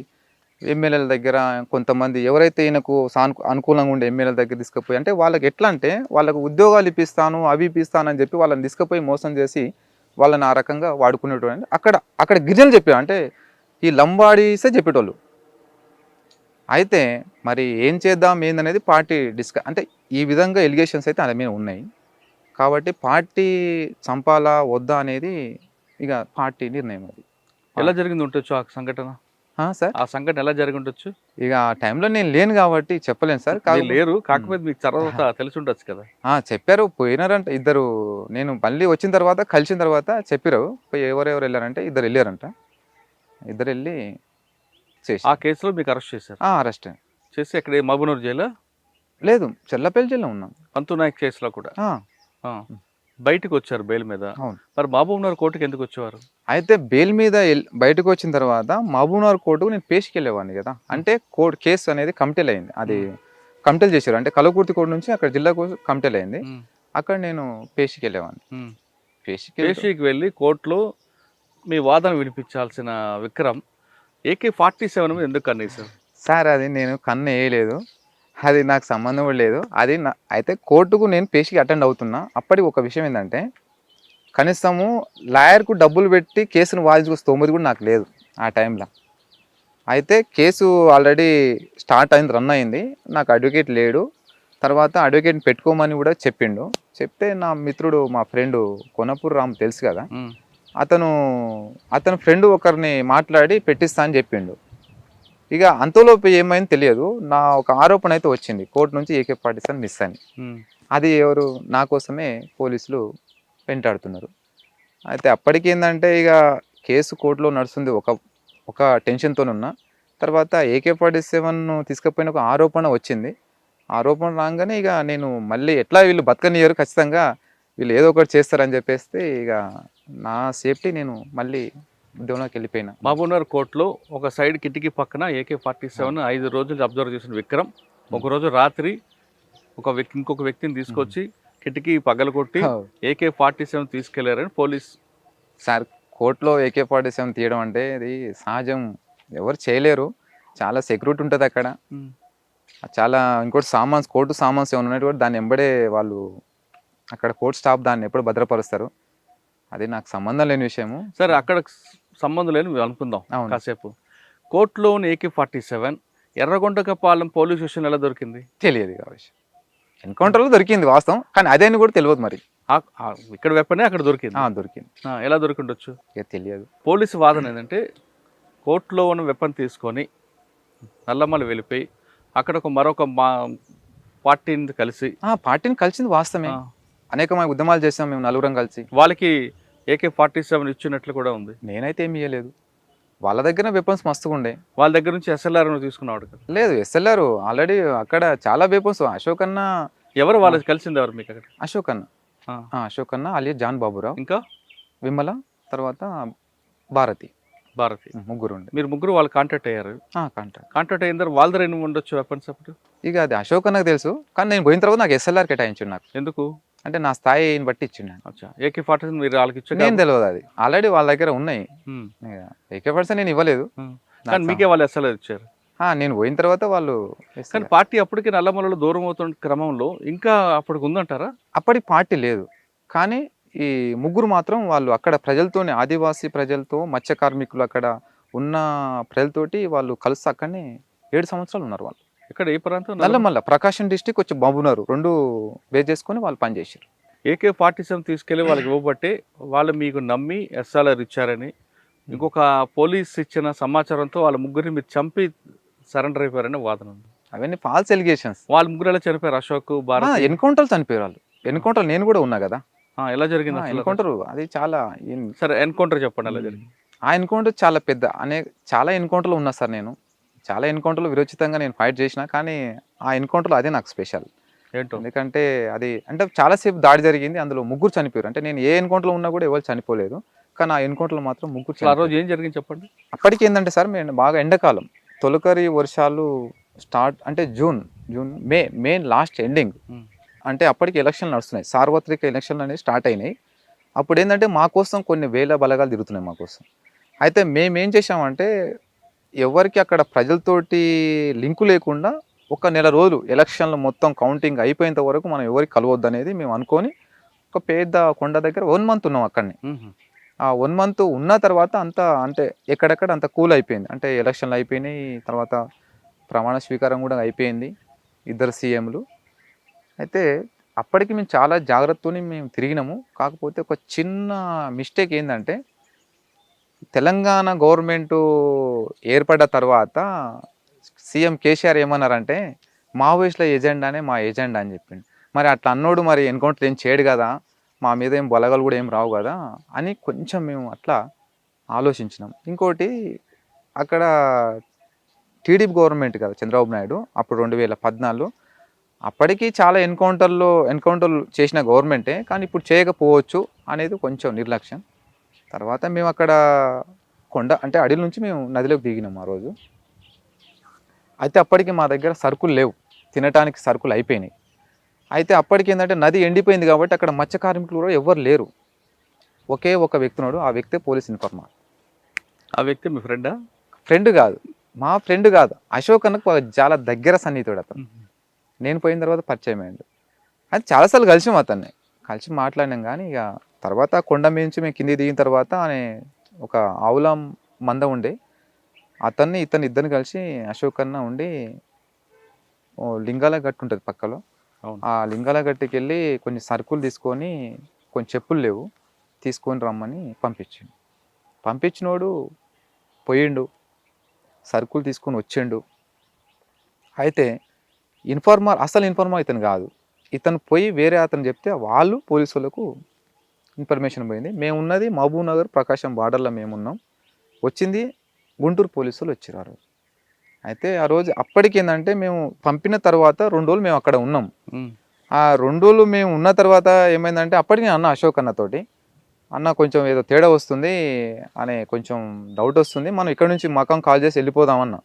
ఎమ్మెల్యేల దగ్గర, కొంతమంది ఎవరైతే ఈయనకు అనుకూలంగా ఉండే ఎమ్మెల్యేల దగ్గర తీసుకుపోయి, అంటే వాళ్ళకి ఎట్లా అంటే వాళ్ళకు ఉద్యోగాలు ఇప్పిస్తాను అవి ఇప్పిస్తాను అని చెప్పి వాళ్ళని తీసుకుపోయి మోసం చేసి వాళ్ళని ఆ రకంగా వాడుకునేటోడు. అక్కడ గిరిజనులు చెప్పారు, అంటే ఈ లంబాడీసే చెప్పేటోళ్ళు. అయితే మరి ఏం చేద్దాం ఏందనేది పార్టీ అంటే ఈ విధంగా ఎలిగేషన్స్ అయితే ఆయన మీద ఉన్నాయి కాబట్టి పార్టీ చంపాలా వద్దా అనేది ఇక పార్టీ నిర్ణయం. అది ఎలా జరిగింది ఉండొచ్చు ఆ సంఘటన? సార్ ఆ సంఘటన ఎలా జరిగి ఉండొచ్చు? ఇక ఆ టైంలో నేను లేను కాబట్టి చెప్పలేను సార్. లేరు, కాకపోతే మీకు తర్వాత తెలిసి ఉండొచ్చు కదా. చెప్పారు, పోయినారంట ఇద్దరు. నేను మళ్ళీ వచ్చిన తర్వాత కలిసిన తర్వాత చెప్పారు ఎవరెవరు వెళ్ళారంటే ఇద్దరు వెళ్ళారంట. ఇద్దరు వెళ్ళి చేసి ఆ కేసులో మీకు అరెస్ట్ చేశారు? అరెస్ట్ చేసి ఎక్కడ మహబూబ్నగర్ జైలు? లేదు, చెల్లపల్లి జైల్లో ఉన్నాం. పంతు నాయక్ కేసులో కూడా బయటకు వచ్చారు బెయిల్ మీద. మరి మహబూబ్నగర్ కోర్టుకి ఎందుకు వచ్చేవారు? అయితే బెయిల్ మీద బయటకు వచ్చిన తర్వాత మహబూబ్నగర్ కోర్టుకు నేను పేషికి వెళ్ళేవాడిని కదా. అంటే కేసు అనేది కమిటీలు అయింది, అది కమిటీలు చేశారు. అంటే కలవకుర్తి కోర్టు నుంచి అక్కడ జిల్లాకు కమిటీలు అయింది, అక్కడ నేను పేషికి వెళ్ళేవాడిని. పేషికి వెళ్ళి కోర్టులో మీ వాదన వినిపించాల్సిన విక్రమ్ AK-47 మీద ఎందుకు కన్నేశారు? సార్ అది నేను కన్ను వేయలేదు, అది నాకు సంబంధం కూడా లేదు. అది అయితే కోర్టుకు నేను పేషికి అటెండ్ అవుతున్నా. అప్పటికి ఒక విషయం ఏంటంటే కనీసము లాయర్కు డబ్బులు పెట్టి కేసును వాదించుకో స్తోమతి కూడా నాకు లేదు ఆ టైంలో. అయితే కేసు ఆల్రెడీ స్టార్ట్ అయింది, రన్ అయింది, నాకు అడ్వకేట్ లేడు. తర్వాత అడ్వకేట్ని పెట్టుకోమని కూడా చెప్పిండు. చెప్తే నా మిత్రుడు మా ఫ్రెండు కొనపూర్ రామ్ తెలుసు కదా, అతను ఫ్రెండ్ ఒకరిని మాట్లాడి పెట్టిస్తా అని చెప్పిండు. ఇక అంతలోపు ఏమైంది తెలియదు, నా ఒక ఆరోపణ అయితే వచ్చింది కోర్టు నుంచి AK-47 మిస్ అని. అది ఎవరు నా కోసమే పోలీసులు వెంటాడుతున్నారు. అయితే అప్పటికి ఏంటంటే ఇక కేసు కోర్టులో నడుస్తుంది, ఒక టెన్షన్తోనున్నా. తర్వాత AK-47 తీసుకుపోయిన ఒక ఆరోపణ వచ్చింది. ఆరోపణ రాగానే ఇక నేను మళ్ళీ ఎట్లా వీళ్ళు బతకనియరు, ఖచ్చితంగా వీళ్ళు ఏదో ఒకటి చేస్తారని చెప్పేస్తే ఇక నా సేఫ్టీ నేను మళ్ళీ ఉద్యోగంలోకి వెళ్ళిపోయినా. మహబూబ్నగర్ కోర్టులో ఒక సైడ్ కిటికీ పక్కన AK-47 5 రోజులు అబ్జర్వ్ చేసిన విక్రమ్ ఒకరోజు రాత్రి ఇంకొక వ్యక్తిని తీసుకొచ్చి కిటికీ పగలగొట్టి AK-47 తీసుకెళ్లారని పోలీస్. సార్ కోర్టులో AK-47 తీయడం అంటే ఇది సహజం, ఎవరు చేయలేరు, చాలా సెక్యూరిటీ ఉంటుంది అక్కడ. చాలా ఇంకోటి సామాన్స్ కోర్టు సామాన్స్ ఏమైనా ఉన్నట్టు కూడా దాన్ని ఎంబడే వాళ్ళు అక్కడ కోర్టు స్టాఫ్ దాన్ని ఎప్పుడు భద్రపరుస్తారు. అది నాకు సంబంధం లేని విషయము. సరే, అక్కడ సంబంధం లేని అనుకుందాం అవును. కాసేపు. కోర్టులోని AK-47 ఎర్రగొండకపాలెం పోలీస్ స్టేషన్ ఎలా దొరికింది? తెలియదు కావచ్చు, ఎన్కౌంటర్లో దొరికింది వాస్తవం, కానీ అదే అని కూడా తెలియదు మరి. ఇక్కడ వెపనే అక్కడ దొరికింది. దొరికింది. ఎలా దొరికిండొచ్చు? ఇక తెలియదు. పోలీసు వాదన ఏంటంటే కోర్టులో ఉన్న వెపన్ తీసుకొని నల్లమల వెళ్ళిపోయి అక్కడ మరొక పార్టీని కలిసి పార్టీని కలిసింది వాస్తవమే. అనేకమైన ఉద్యమాలు చేసాం మేము నలుగురం కలిసి. వాళ్ళకి AK-47 ఇచ్చినట్లు కూడా ఉంది. నేనైతే ఏమి ఇవ్వలేదు. వాళ్ళ దగ్గర వెపన్స్ మస్తుగా ఉండే. వాళ్ళ దగ్గర నుంచి SLR తీసుకున్నాడు కదా? లేదు, SLR ఆల్రెడీ అక్కడ చాలా వెపన్స్. అశోక్ అన్న ఎవరు వాళ్ళకి కలిసింది? ఎవరు మీకు అక్కడ? అశోక్ అన్న. అశోక్ అన్న అలియా జాన్ బాబురావు, ఇంకా విమల, తర్వాత భారతి ముగ్గురు ఉండే. మీరు ముగ్గురు వాళ్ళు కాంటాక్ట్ అయ్యారు? కాంటాక్ట్ అయిన తర్వాత వాళ్ళ దగ్గర ఎన్ని ఉండొచ్చు వెపన్స్ అప్పుడు? ఇక అది అశోక్ అన్నకు తెలుసు, కానీ నేను పోయిన తర్వాత నాకు SLR కేటాయించు. నాకు ఎందుకు అంటే నా స్థాయిని బట్టి ఇచ్చిండు. AK-47 మీరు వాళ్ళకి ఇచ్చారు? నేను తెలియదు, అది ఆల్రెడీ వాళ్ళ దగ్గర ఉన్నాయి. AK-47 నేను ఇవ్వలేదు, కానీ మీకే వాళ్ళు SLR ఇచ్చారు. నేను పోయిన తర్వాత వాళ్ళు. కానీ పార్టీ అప్పటికి నల్లమలలో దూరం అవుతున్న క్రమంలో ఇంకా అప్పటికి ఉందంటారా? అప్పటికి పార్టీ లేదు, కానీ ఈ ముగ్గురు మాత్రం వాళ్ళు అక్కడ ప్రజలతోనే, ఆదివాసీ ప్రజలతో, మత్స్య కార్మికులు అక్కడ ఉన్న ప్రజలతోటి వాళ్ళు కలిసి అక్కడనే 7 సంవత్సరాలు ఉన్నారు వాళ్ళు. ఇక్కడ ఏ ప్రాంతం? నల్లమల్ల, ప్రకాశం డిస్టిక్ వచ్చి బాబునారు, 2 బేస్ చేసుకొని వాళ్ళు పనిచేసారు. AK-47 తీసుకెళ్లి వాళ్ళకి ఇవ్వబట్టే వాళ్ళు మీకు నమ్మి SLR ఇచ్చారని ఇంకొక పోలీస్ ఇచ్చిన సమాచారంతో వాళ్ళ ముగ్గురిని మీరు చంపి సరెండర్ అయిపోయారని వాదన ఉంది. అవన్నీ ఫాల్స్ ఎలిగేషన్స్. వాళ్ళ ముగ్గురు ఎలా చనిపోయారు? అశోక్, భారత్ ఎన్కౌంటర్ చనిపోయారు వాళ్ళు. ఎన్కౌంటర్ నేను కూడా ఉన్నా కదా. ఎలా జరిగింది ఎన్కౌంటర్? అది చాలా. సరే, ఎన్కౌంటర్ చెప్పండి ఎలా జరిగింది. ఆ ఎన్కౌంటర్ చాలా పెద్ద చాలా ఎన్కౌంటర్లు ఉన్నా సార్. నేను చాలా ఎన్కౌంటర్లు విరోచితంగా నేను ఫైట్ చేసిన, కానీ ఆ ఎన్కౌంటర్లో అదే నాకు స్పెషల్. ఏంటో? ఎందుకంటే అది అంటే చాలాసేపు దాడి జరిగింది, అందులో ముగ్గురు చనిపోయారు. అంటే నేను ఏ ఎన్కౌంటర్లో ఉన్నా కూడా ఎవరు చనిపోలేదు, కానీ ఆ ఎన్కౌంటర్లో మాత్రం ముగ్గురు. ఆ రోజు ఏం జరిగింది చెప్పండి. అప్పటికి ఏంటంటే సార్, మేము బాగా ఎండాకాలం, తొలకరి వర్షాలు స్టార్ట్ అంటే జూన్ మే లాస్ట్ ఎండింగ్. అంటే అప్పటికి ఎలక్షన్లు నడుస్తున్నాయి, సార్వత్రిక ఎలక్షన్లు అనేవి స్టార్ట్ అయినాయి. అప్పుడు ఏంటంటే మా కోసం కొన్ని వేల బలగాలు తిరుగుతున్నాయి మా కోసం. అయితే మేమేం చేసామంటే, ఎవరికి అక్కడ ప్రజలతోటి లింకు లేకుండా 1 నెల రోజులు ఎలక్షన్లు మొత్తం కౌంటింగ్ అయిపోయేంత వరకు మనం ఎవరికి కలవద్దు అనేది మేము అనుకొని ఒక పెద్ద కొండ దగ్గర 1 మంత్ ఉన్నాం అక్కడనే. ఆ 1 మంత్ ఉన్న తర్వాత అంతా అంటే ఎక్కడెక్కడ అంత కూల్ అయిపోయింది. అంటే ఎలక్షన్లు అయిపోయినాయి, తర్వాత ప్రమాణ స్వీకారం కూడా అయిపోయింది, 2 సీఎంలు. అయితే అప్పటికి మేము చాలా జాగ్రత్తతోని మేము తిరిగినాము. కాకపోతే ఒక చిన్న మిస్టేక్ ఏంటంటే, తెలంగాణ గవర్నమెంటు ఏర్పడ్డ తర్వాత సీఎం కేసీఆర్ ఏమన్నారంటే, మావోయిస్టుల ఎజెండానే మా ఎజెండా అని చెప్పిండు. మరి అట్లా అన్నోడు మరి ఎన్కౌంటర్ ఏం చేయడు కదా, మా మీద ఏం బలగాలు కూడా ఏం రావు కదా అని కొంచెం మేము అట్లా ఆలోచించినాం. ఇంకోటి, అక్కడ టీడీపీ గవర్నమెంట్ కదా చంద్రబాబు నాయుడు, అప్పుడు 2014 అప్పటికి చాలా ఎన్కౌంటర్లు చేసిన గవర్నమెంటే, కానీ ఇప్పుడు చేయకపోవచ్చు అనేది కొంచెం నిర్లక్ష్యం. తర్వాత మేము అక్కడ కొండ అంటే అడవి నుంచి మేము నదిలోకి దిగినాం ఆ రోజు. అయితే అప్పటికి మా దగ్గర సరుకులు లేవు, తినడానికి సరుకులు అయిపోయినాయి. అయితే అప్పటికి ఏంటంటే నది ఎండిపోయింది కాబట్టి అక్కడ మత్స్య కార్మికులు కూడా ఎవ్వరు లేరు. ఒకే ఒక వ్యక్తి ఉన్నాడు, ఆ వ్యక్తే పోలీస్ ఇన్ఫార్మర్. ఆ వ్యక్తి మీ ఫ్రెండా? ఫ్రెండ్ కాదు, మా ఫ్రెండ్ కాదు, అశోక్ అన్నకు చాలా దగ్గర సన్నిహితుడు అతను. నేను పోయిన తర్వాత పరిచయం అయ్యాడు. అది చాలాసార్లు కలిసాం, అతన్ని కలిసి మాట్లాడినాం. కానీ ఇక తర్వాత కొండ మీద నుంచి మేము కిందికి దిగిన తర్వాత అనే ఒక ఆవుల మంద ఉండే, ఇతన్ని ఇద్దరిని కలిసి అశోక్ అన్న ఉండి లింగాల గట్టు ఉంటుంది పక్కలో, ఆ లింగాల గట్టుకి వెళ్ళి కొన్ని సరుకులు తీసుకొని, కొన్ని చెప్పులు లేవు తీసుకొని రమ్మని పంపించినోడు పోయిండు, సరుకులు తీసుకొని వచ్చిండు. అయితే అసలు ఇన్ఫార్మర్ ఇతను కాదు, ఇతను పోయి వేరే అతను చెప్తే వాళ్ళు పోలీసు వాళ్ళకు ఇన్ఫర్మేషన్ పోయింది. మేము ఉన్నది మహబూబ్ నగర్ ప్రకాశం బార్డర్లో మేమున్నాం, వచ్చింది గుంటూరు పోలీసులు వచ్చారు ఆ రోజు. అయితే ఆ రోజు అప్పటికి ఏంటంటే మేము పంపిన తర్వాత 2 రోజులు మేము అక్కడ ఉన్నాం. ఆ 2 రోజులు మేము ఉన్న తర్వాత ఏమైందంటే, అప్పటికి అన్న అశోక్ అన్నతోటి, అన్న కొంచెం ఏదో తేడా వస్తుంది అనే కొంచెం డౌట్ వస్తుంది, మనం ఇక్కడ నుంచి మకం కాల్ చేసి వెళ్ళిపోదామన్నా.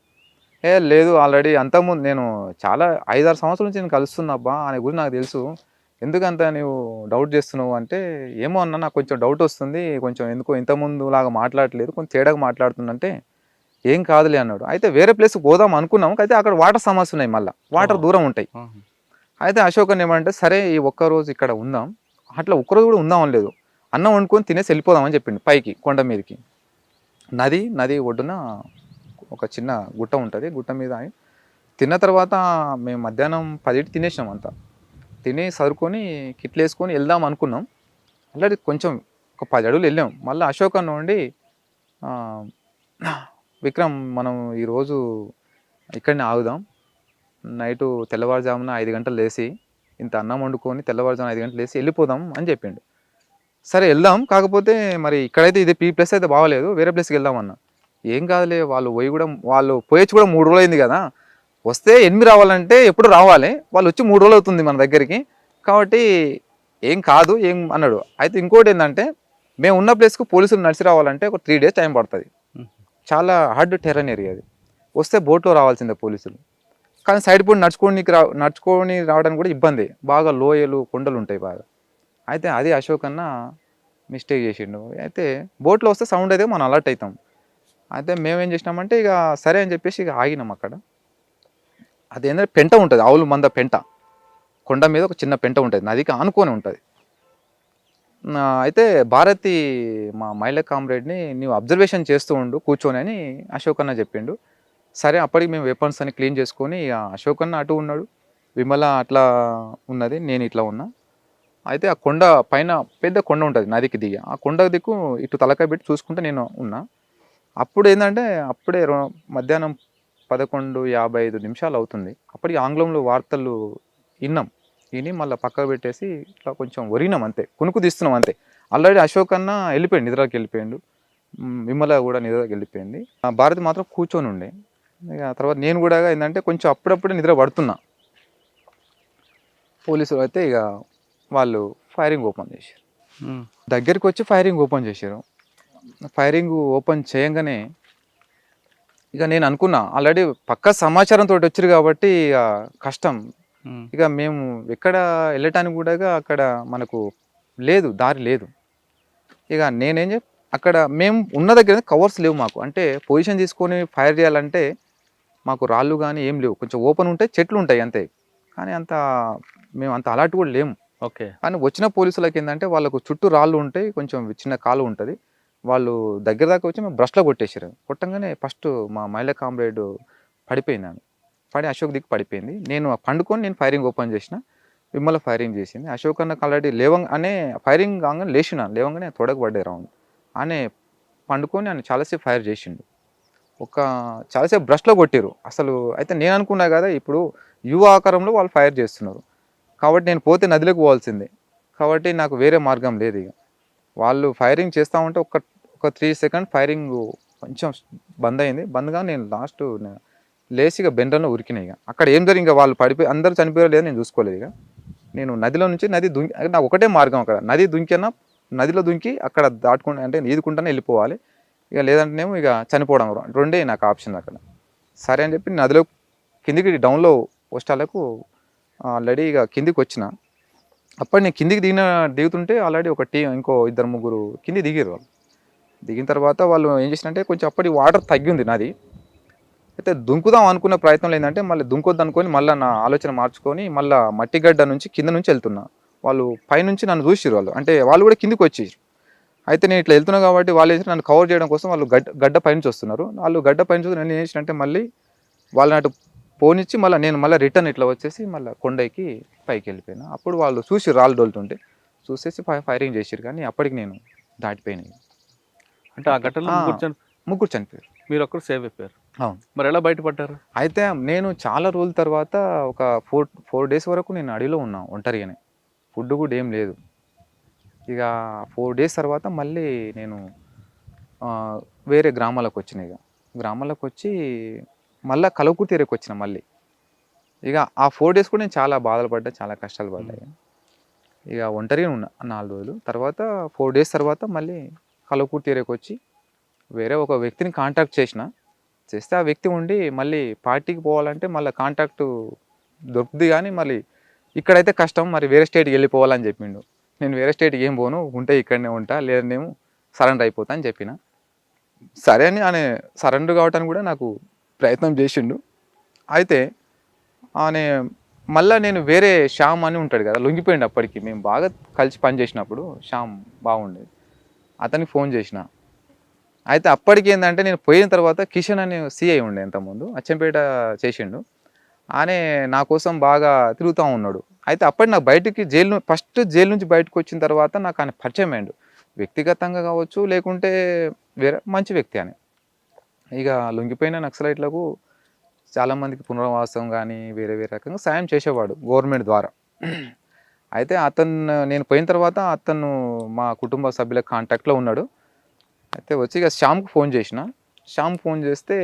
లేదు, ఆల్రెడీ అంతకుముందు నేను చాలా 5-6 సంవత్సరాల నుంచి నేను కలుస్తున్నబ్బా అనే గురించి నాకు తెలుసు, ఎందుకంత నువ్వు డౌట్ చేస్తున్నావు అంటే, ఏమో అన్న నాకు కొంచెం డౌట్ వస్తుంది, కొంచెం ఎందుకో ఇంతకుముందు లాగా మాట్లాడట్లేదు, కొంచెం తేడాగా మాట్లాడుతుందంటే, ఏం కాదులే అన్నాడు. అయితే వేరే ప్లేస్కి పోదాం అనుకున్నాం, అయితే అక్కడ వాటర్ సమస్య ఉన్నాయి, మళ్ళీ వాటర్ దూరం ఉంటాయి. అయితే అశోక్ అన్న ఏమంటే సరే ఈ ఒక్కరోజు ఇక్కడ ఉందాం, అట్లా ఒక్కరోజు కూడా ఉందాం అనలేదు, అన్నం వండుకొని తినేసి వెళ్ళిపోదామని చెప్పిండు పైకి కొండ మీదకి. నది ఒడ్డున ఒక చిన్న గుట్ట ఉంటుంది, గుట్ట మీద తిన్న తర్వాత మేము మధ్యాహ్నం 10 తినేసినాం అంతా. తిని సరుకొని కిట్లు వేసుకొని వెళ్దాం అనుకున్నాం. ఆల్రెడీ కొంచెం ఒక 10 అడుగులు వెళ్ళాం. మళ్ళీ అశోక్ అన్న ఉండి విక్రమ్ మనం ఈరోజు ఇక్కడనే ఆగుదాం, నైటు తెల్లవారుజామున 5 గంటలు లేచి ఇంత అన్నం వండుకొని తెల్లవారుజామున 5 గంటలు లేచి వెళ్ళిపోదాం అని చెప్పిండు. సరే వెళ్దాం, కాకపోతే మరి ఇక్కడైతే ఇది ప్లేస్ అయితే బాగలేదు, వేరే ప్లేస్కి వెళ్దాం అన్న. ఏం కాదులే, వాళ్ళు పోయొచ్చి కూడా 3 రోజులు అయింది కదా, వస్తే 8 రావాలంటే ఎప్పుడు రావాలి, వాళ్ళు వచ్చి 3 రోజులు అవుతుంది మన దగ్గరికి, కాబట్టి ఏం కాదు ఏం అన్నాడు. అయితే ఇంకోటి ఏంటంటే మేము ఉన్న ప్లేస్కు పోలీసులు నడిచి రావాలంటే ఒక 3 డేస్ టైం పడుతుంది, చాలా హార్డ్ టెర్రన్ ఏరియా అది. వస్తే బోట్లో రావాల్సిందే పోలీసులు, కానీ సైడ్ పూట నడుచుకొని రావడానికి కూడా ఇబ్బంది, బాగా లోయలు కొండలు ఉంటాయి బాగా. అయితే అది అశోక్ అన్న మిస్టేక్ చేసిండు. అయితే బోట్లో వస్తే సౌండ్ అయితే మనం అలర్ట్ అవుతాం. అయితే మేమేం చేసినామంటే ఇక సరే అని చెప్పేసి ఇక ఆగినాం అక్కడ. అదేంటంటే పెంట ఉంటుంది, ఆవులు మంద పెంట, కొండ మీద ఒక చిన్న పెంట ఉంటుంది, నదికి ఆనుకొని ఉంటుంది. అయితే భారతి మా మహిళా కామ్రేడ్ని నీవు అబ్జర్వేషన్ చేస్తూ ఉండు కూర్చొని అని అశోక్ అన్న చెప్పిండు. సరే అప్పటికి మేము వెపన్స్ అని క్లీన్ చేసుకొని అశోక్ అన్న అటు ఉన్నాడు, విమల అట్లా ఉన్నది, నేను ఇట్లా ఉన్నా. అయితే ఆ కొండ పైన పెద్ద కొండ ఉంటుంది నదికి దిగి, ఆ కొండ దిక్కు ఇటు తలకాయ పెట్టి చూసుకుంటే నేను ఉన్నా. అప్పుడు ఏంటంటే అప్పుడే మధ్యాహ్నం 11:55 అవుతుంది. అప్పటికి ఆంగ్లంలో వార్తలు విని మళ్ళీ పక్కకు పెట్టేసి ఇట్లా కొంచెం ఒరిగినాం అంతే, కునుకు తీస్తున్నాం అంతే. ఆల్రెడీ అశోక్ అన్న వెళ్ళిపోయింది, నిద్రకి వెళ్ళిపోయిండు, విమల కూడా నిద్రకి వెళ్ళిపోయింది. భారతి మాత్రం కూర్చొని ఉండే. ఇక తర్వాత నేను కూడా ఏంటంటే కొంచెం అప్పుడప్పుడే నిద్ర పడుతున్నా. పోలీసులు అయితే ఇక వాళ్ళు ఫైరింగ్ ఓపెన్ చేశారు, దగ్గరికి వచ్చి ఫైరింగ్ ఓపెన్ చేశారు. ఫైరింగ్ ఓపెన్ చేయంగానే ఇక నేను అనుకున్నా ఆల్రెడీ పక్క సమాచారంతో వచ్చారు కాబట్టి ఇక కష్టం, ఇక మేము ఎక్కడ వెళ్ళటానికి కూడా అక్కడ మనకు దారి లేదు. ఇక నేనేం అక్కడ మేము ఉన్న దగ్గర కవర్స్ లేవు మాకు, అంటే పొజిషన్ తీసుకొని ఫైర్ చేయాలంటే మాకు రాళ్ళు కానీ ఏం లేవు, కొంచెం ఓపెన్ ఉంటాయి, చెట్లు ఉంటాయి అంతే, కానీ మేము అంత అలర్ట్ కూడా లేము. ఓకే. కానీ వచ్చిన పోలీసులకి ఏంటంటే వాళ్ళకు చుట్టూ రాళ్ళు ఉంటాయి, కొంచెం చిన్న కాలు ఉంటుంది, వాళ్ళు దగ్గర దాకా వచ్చి మేము బ్రష్లో కొట్టేసారు. కొట్టంగానే ఫస్ట్ మా మహిళా కామ్రేడ్ పడిపోయింది, పడి అశోక్ దిక్కు పడిపోయింది. నేను ఫైరింగ్ ఓపెన్ చేసిన, విమల ఫైరింగ్ చేసింది. అశోక్ అన్నకు ఆల్రెడీ లేవగానే ఫైరింగ్ కాగానే లేవగానే తొడకు పడ్డే రౌండ్, ఆనే పండుకొని ఆయన చాలాసేపు ఫైర్ చేసిండు, చాలాసేపు బ్రష్లో కొట్టారు అసలు. అయితే నేను అనుకున్నా కదా ఇప్పుడు యువ ఆకారంలో వాళ్ళు ఫైర్ చేస్తున్నారు కాబట్టి నేను పోతే నదిలోకి పోవాల్సిందే, కాబట్టి నాకు వేరే మార్గం లేదు. ఇక వాళ్ళు ఫైరింగ్ చేస్తూ ఉంటే ఒక 3 సెకండ్ ఫైరింగ్ కొంచెం బంద్ అయింది. బంద్గా నేను లాస్ట్ లేచిగా బెండ్రలో ఉరికినాయి. ఇక అక్కడ ఏం జరిగింది, వాళ్ళు పడిపోయి అందరూ చనిపోయారు లేదా నేను చూసుకోలేదు. ఇక నేను నదిలో నుంచి నది నాకు ఒకటే మార్గం, అక్కడ నదిలో దుంకి అక్కడ దాటుకుంటే అంటే ఈదుకుంటానే వెళ్ళిపోవాలి, ఇక లేదంటేనేమో ఇక చనిపోవడం, రెండే నాకు ఆప్షన్ అక్కడ. సరే అని చెప్పి నదిలో కిందికి డౌన్లో పోస్టాలకు ఆల్రెడీ ఇక కిందికి వచ్చిన. అప్పటి నేను కిందికి దిగుతుంటే ఆల్రెడీ ఇంకో 2-3 కింది దిగారు. వాళ్ళు దిగిన తర్వాత వాళ్ళు ఏం చేసినంటే కొంచెం అప్పటి వాటర్ తగ్గింది నది. అయితే దుంకుదాం అనుకున్న ప్రయత్నంలో ఏంటంటే మళ్ళీ దుంకొద్దు అనుకొని మళ్ళీ నా ఆలోచన మార్చుకొని మళ్ళీ మట్టిగడ్డ నుంచి కింద నుంచి వెళ్తున్నా. వాళ్ళు పైనుంచి నన్ను చూసిరు, అంటే వాళ్ళు కూడా కిందికి వచ్చేసారు. అయితే నేను ఇట్లా వెళ్తున్నా కాబట్టి వాళ్ళు ఏంటంటే నన్ను కవర్ చేయడం కోసం వాళ్ళు గడ్డ పైనుంచి వస్తున్నారు. వాళ్ళు గడ్డ పైనుంచి నేను ఏం చేసినంటే మళ్ళీ వాళ్ళని అటు పోనిచ్చి నేను మళ్ళీ రిటర్న్ ఇట్లా వచ్చేసి మళ్ళీ కొండకి పైకి వెళ్ళిపోయినా. అప్పుడు వాళ్ళు చూసి రాళ్ళు డోలుతుంటే చూసేసి ఫైరింగ్ చేసారు, కానీ అప్పటికి నేను దాటిపోయినాయి. అంటే ఆ ఘటనలో ముగ్గురు చనిపోయారు, మీరు ఒక్కరు సేవ్ అయిపోయారు. అవును. మరి ఎలా బయటపడ్డారు? అయితే నేను చాలా రోజుల తర్వాత ఒక 4 డేస్ వరకు నేను అడవిలో ఉన్నా ఒంటరిగానే, ఫుడ్ కూడా ఏం లేదు. ఇక 4 డేస్ తర్వాత మళ్ళీ నేను వేరే గ్రామాలకు వచ్చిన. ఇక గ్రామాలకు వచ్చి మళ్ళీ కలవకుర్తి ఏరియాకి వచ్చిన మళ్ళీ. ఇక ఆ 4 డేస్ కూడా నేను చాలా బాధలు పడ్డా, చాలా కష్టాలు పడ్డాయి. ఇక ఒంటరిగా ఉన్నా 4 రోజులు. తర్వాత 4 డేస్ తర్వాత మళ్ళీ కలవకుర్తి ఏరియాకి వచ్చి వేరే ఒక వ్యక్తిని కాంటాక్ట్ చేస్తే ఆ వ్యక్తి ఉండి మళ్ళీ పార్టీకి పోవాలంటే మళ్ళీ కాంటాక్ట్ దొరుకుతుంది, కానీ మళ్ళీ ఇక్కడైతే కష్టం, మరి వేరే స్టేట్కి వెళ్ళిపోవాలని చెప్పిండు. నేను వేరే స్టేట్కి ఏం పోను, ఉంటే ఇక్కడనే ఉంటా, లేదనేమో సరెండర్ అయిపోతా అని చెప్పిన. సరే అని ఆయన సరెండర్ కావడానికి కూడా నాకు ప్రయత్నం చేసిండు. అయితే ఆయన మళ్ళీ నేను వేరే శ్యామ్ అని ఉంటాడు కదా, లొంగిపోయిండు. అప్పటికి మేము బాగా కలిసి పని చేసినప్పుడు శ్యామ్ బాగుండేది, అతనికి ఫోన్ చేసిన. అయితే అప్పటికి ఏంటంటే నేను పోయిన తర్వాత కిషన్ అని సిఐ ఉండే ఇంతకుముందు అచ్చంపేట చేసిండు. ఆయన నా కోసం బాగా తిరుగుతూ ఉన్నాడు. అయితే అప్పటి నాకు బయటికి ఫస్ట్ జైలు నుంచి బయటకు వచ్చిన తర్వాత నాకు ఆయన పరిచయం అయ్యాడు, వ్యక్తిగతంగా కావచ్చు లేకుంటే వేరే మంచి వ్యక్తి అని. ఇక లొంగిపోయిన నక్సలైట్లకు చాలామందికి పునరావాసం కానీ వేరే వేరే రకంగా సాయం చేసేవాడు గవర్నమెంట్ ద్వారా. అయితే నేను పోయిన తర్వాత అతను మా కుటుంబ సభ్యుల కాంటాక్ట్లో ఉన్నాడు. అయితే వచ్చి ఇక శ్యామ్కి ఫోన్ చేసిన. శ్యామ్ ఫోన్ చేస్తే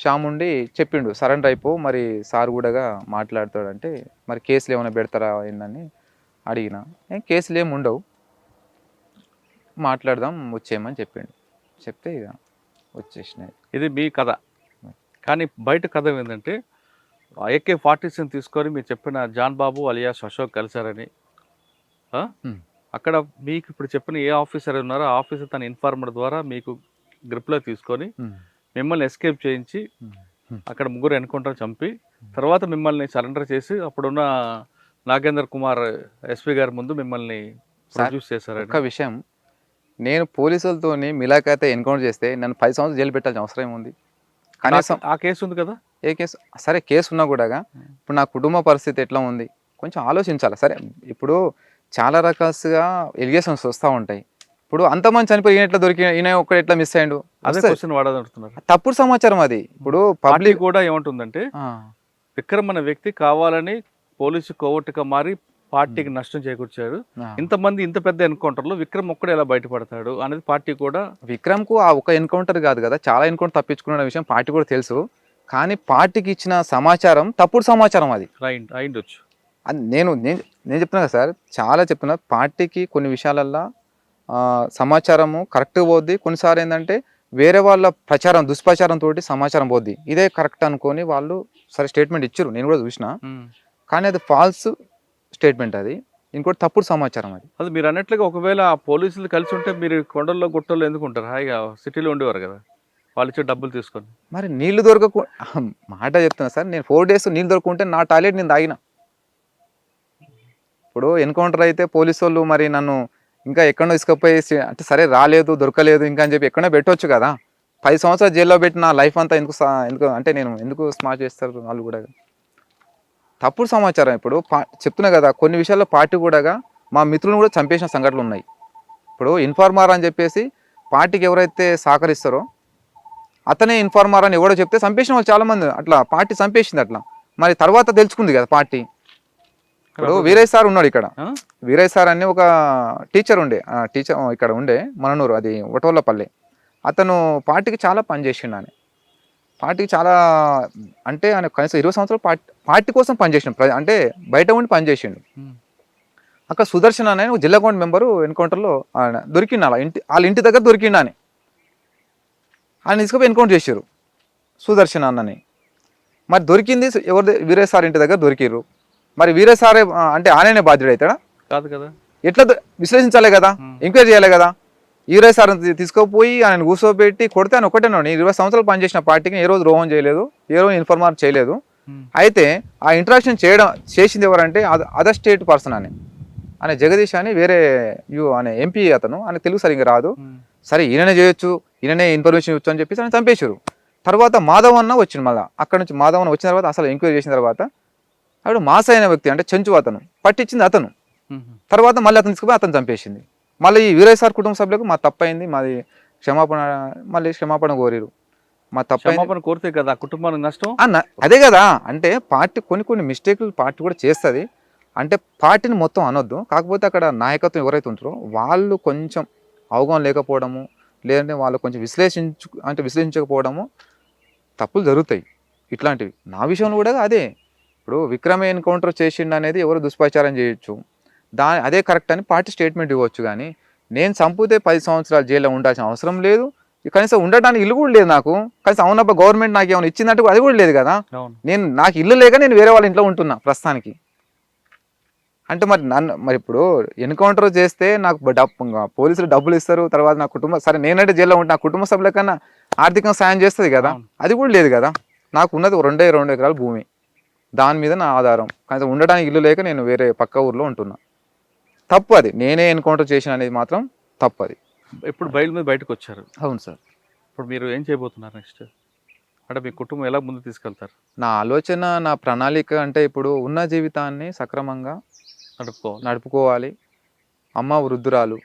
శ్యామ్ ఉండి చెప్పిండు, సరెండర్ అయిపో, మరి సార్ కూడా మాట్లాడతాడంటే మరి కేసులు ఏమైనా పెడతారా ఏందని అడిగిన. కేసులు ఏమి ఉండవు, మాట్లాడదాం వచ్చేయమని చెప్పిండు. చెప్తే ఇక వచ్చేసినాయి. ఇది మీ కథ. కానీ బయట కథ ఏంటంటే AK-47 తీసుకొని మీరు చెప్పిన జాన్ బాబు అలియాస్ అశోక్ కలిశారని, అక్కడ మీకు ఇప్పుడు చెప్పిన ఏ ఆఫీసర్ ఉన్నారో ఆ ఆఫీసర్ తన ఇన్ఫార్మర్ ద్వారా మీకు గ్రిప్లో తీసుకొని మిమ్మల్ని ఎస్కేప్ చేయించి అక్కడ ముగ్గురు ఎన్కౌంటర్ చంపి తర్వాత మిమ్మల్ని సరెండర్ చేసి అప్పుడున్న నాగేందర్ కుమార్ ఎస్పీ గారి ముందు మిమ్మల్ని ప్రొడ్యూస్ చేశారు. ఒక విషయం, నేను పోలీసులతో మిలాఖాతే ఎన్కౌంటర్ చేస్తే నన్ను 10 సంవత్సరాలు జైలు పెట్టాల్సిన అవసరం ఏముంది? కనీసం ఆ కేసు ఉంది కదా. ఏ కేసు? సరే కేసు ఉన్నా కూడా ఇప్పుడు నా కుటుంబ పరిస్థితి ఎట్లా ఉంది కొంచెం ఆలోచించాలి. సరే ఇప్పుడు చాలా రకాలుగా ఎలిగేషన్స్ వస్తూ ఉంటాయి. ఇప్పుడు అంతమంది చనిపోయి ఈయన ఎట్లా దొరికి, ఈయన ఒక్కడు ఎట్లా మిస్ అయ్యిండు, అదే క్వశ్చన్ వాడదంటున్నారు. తప్పుడు సమాచారం అది. ఇప్పుడు పబ్లిక్ కూడా ఏమంటుందంటే విక్రమ్ అనే వ్యక్తి కావాలని పోలీసు కోవట్టుగా మారి పార్టీకి నష్టం చేకూర్చాడు, ఇంతమంది ఇంత పెద్ద ఎన్కౌంటర్లో విక్రమ్ ఒక్కడే ఎలా బయటపడతాడు అనేది పార్టీ కూడా. విక్రమ్కు ఆ ఒక ఎన్కౌంటర్ కాదు కదా, చాలా ఎన్కౌంటర్ తప్పించుకున్న విషయం పార్టీ కూడా తెలుసు. కానీ పార్టీకి ఇచ్చిన సమాచారం తప్పుడు సమాచారం అది అయిండొచ్చు. అది నేను చెప్తున్నా కదా సార్, చాలా చెప్తున్నా. పార్టీకి కొన్ని విషయాలల్లో సమాచారము కరెక్ట్ పోద్ది, కొన్నిసార్లు ఏంటంటే వేరే వాళ్ళ ప్రచారం దుష్ప్రచారం తోటి సమాచారం పోద్ది. ఇదే కరెక్ట్ అనుకొని వాళ్ళు సరే స్టేట్మెంట్ ఇచ్చారు, నేను కూడా చూసిన. కానీ అది ఫాల్స్ స్టేట్మెంట్, అది ఇంకోటి తప్పుడు సమాచారం. అది మీరు అన్నట్లుగా ఒకవేళ ఆ పోలీసులు కలిసి ఉంటే మీరు కొండల్లో గుట్టల్లో ఎందుకు ఉంటారు, హాయిగా సిటీలో ఉండేవారు కదా, వాళ్ళు ఇచ్చే డబ్బులు తీసుకొని. మరి నీళ్లు దొరకకు మాట చెప్తున్నా సార్, నేను 4 days నీళ్ళు దొరకకుంటే నా టాయిలెట్ నేను తాగిన. ఇప్పుడు ఎన్కౌంటర్ అయితే పోలీసు వాళ్ళు మరి నన్ను ఇంకా ఎక్కడో తీసుకుపోయి అంటే సరే రాలేదు దొరకలేదు ఇంకా అని చెప్పి ఎక్కడో పెట్టవచ్చు కదా. 10 సంవత్సరాలు జైల్లో పెట్టిన లైఫ్ అంతా ఎందుకు అంటే నేను ఎందుకు స్మార్ట్ చేస్తారు వాళ్ళు కూడా. తప్పుడు సమాచారం. ఇప్పుడు చెప్తున్నా కదా, కొన్ని విషయాల్లో పార్టీ కూడా మా మిత్రులను కూడా చంపేసిన సంఘటనలు ఉన్నాయి. ఇప్పుడు ఇన్ఫార్మర్ అని చెప్పేసి పార్టీకి ఎవరైతే సహకరిస్తారో అతనే ఇన్ఫార్మర్ అని ఎవడో చెప్తే చంపేసిన వాళ్ళు చాలామంది, అట్లా పార్టీ చంపేసింది అట్లా. మరి తర్వాత తెలుసుకుంది కదా పార్టీ. ఇప్పుడు వీరయ్య సార్ ఉన్నాడు ఇక్కడ, వీరయ్య సార్ అని ఒక టీచర్ ఉండే, టీచర్ ఇక్కడ ఉండే మననూరు, అది ఒటోళ్ళపల్లి. అతను పార్టీకి చాలా పనిచేసిండు. ఆయన పార్టీకి చాలా అంటే ఆయన కనీసం 20 సంవత్సరాలు పార్టీ కోసం పనిచేసిండు, అంటే బయట ఉండి పనిచేసిండు. అక్కడ సుదర్శన్ అనే ఒక జిల్లా కౌంట్ మెంబరు ఎన్కౌంటర్లో ఆయన దొరికిండు, వాళ్ళ ఇంటి దగ్గర దొరికిండు. ఆయన తీసుకుపోయి ఎన్కౌంటర్ చేశారు సుదర్శన్ అన్నని. మరి దొరికింది ఎవరి వీరయ్య సార్ ఇంటి దగ్గర దొరికిర్రు. మరి వీరయ్య సారే అంటే ఆయననే బాధ్యుడు అవుతాడా? కాదు కదా. ఎట్లా విశ్లేషించాలి కదా, ఎంక్వైరీ చేయాలి కదా. వీరయ్య సార్ తీసుకుపోయి ఆయన కూర్చోబెట్టి కొడితే ఆయన ఒకటే, నేను 20 సంవత్సరాలు పనిచేసిన పార్టీకి ఏ రోజు ద్రోహం చేయలేదు, ఏ రోజు ఇన్ఫార్మర్ చేయలేదు. అయితే ఆ ఇంటరాక్షన్ చేసింది ఎవరంటే అదర్ స్టేట్ పర్సన్ అనే జగదీష్ అని వేరే అనే ఎంపీ అతను. ఆయన తెలుగు సరిగ్గా రాదు. సరే ఈయననే చేయొచ్చు, ఈయననే ఇన్ఫర్మేషన్ ఇవ్వచ్చు అని చెప్పేసి ఆయన చంపేశారు. తర్వాత మాధవ్ అన్న వచ్చింది. మళ్ళీ అక్కడ నుంచి మాధవ్ అన్న వచ్చిన తర్వాత అసలు ఎంక్వైరీ చేసిన తర్వాత అప్పుడు మాస అయిన వ్యక్తి అంటే చెంచు అతను పట్టించింది అతను. తర్వాత మళ్ళీ అతను తీసుకుపోయి అతను చంపేసింది. మళ్ళీ ఈ వీరయ్య సార్ కుటుంబ సభ్యులకు మా తప్పైంది, మాది క్షమాపణ కోరిరు. మా తప్పైన కోరితే కదా కుటుంబానికి నష్టం అన్న. అదే కదా, అంటే పార్టీ కొన్ని మిస్టేక్లు పార్టీ కూడా చేస్తుంది. అంటే పార్టీని మొత్తం అనొద్దు, కాకపోతే అక్కడ నాయకత్వం ఎవరైతే ఉంటారో వాళ్ళు కొంచెం అవగాహన లేకపోవడము, లేదంటే వాళ్ళు కొంచెం విశ్లేషించకపోవడము, తప్పులు జరుగుతాయి ఇట్లాంటివి. నా విషయంలో కూడా అదే. ఇప్పుడు విక్రమ్ ఎన్కౌంటర్ చేసిండు అనేది ఎవరు దుష్ప్రచారం చేయొచ్చు, అదే కరెక్ట్ అని పార్టీ స్టేట్మెంట్ ఇవ్వచ్చు. కానీ నేను చంపితే 10 సంవత్సరాలు జైల్లో ఉండాల్సిన అవసరం లేదు, కనీసం ఉండడానికి ఇల్లు కూడా లేదు నాకు. కనీసం అవునబ్బా గవర్నమెంట్ నాకు ఏమైనా ఇచ్చిందంటే అది కూడా లేదు కదా. నాకు ఇల్లు లేక నేను వేరే వాళ్ళ ఇంట్లో ఉంటున్నా ప్రస్తుతానికి. అంటే మరి నన్ను మరి ఇప్పుడు ఎన్కౌంటర్ చేస్తే నాకు పోలీసులు డబ్బులు ఇస్తారు, తర్వాత నా కుటుంబం సరే నేనంటే జైల్లో ఉంటే నా కుటుంబ సభ్యుల కన్నా ఆర్థికంగా సాయం చేస్తుంది కదా, అవును. అది కూడా లేదు కదా. నాకు ఉన్నది 2 ఎకరాల భూమి, దాని మీద నా ఆధారం, కానీ ఉండడానికి ఇల్లు లేక నేను వేరే పక్క ఊర్లో ఉంటున్నా. తప్పు అది, నేనే ఎన్కౌంటర్ చేసిన అనేది మాత్రం తప్పు అది. ఇప్పుడు బయలు మీద బయటకు వచ్చారు. అవును సార్. ఇప్పుడు మీరు ఏం చేయబోతున్నారు నెక్స్ట్? అంటే మీ కుటుంబం ఎలా ముందు తీసుకెళ్తారు? నా ఆలోచన, నా ప్రణాళిక అంటే ఇప్పుడు ఉన్న జీవితాన్ని సక్రమంగా నడుపుకోవాలి. అమ్మ వృద్ధురాలు,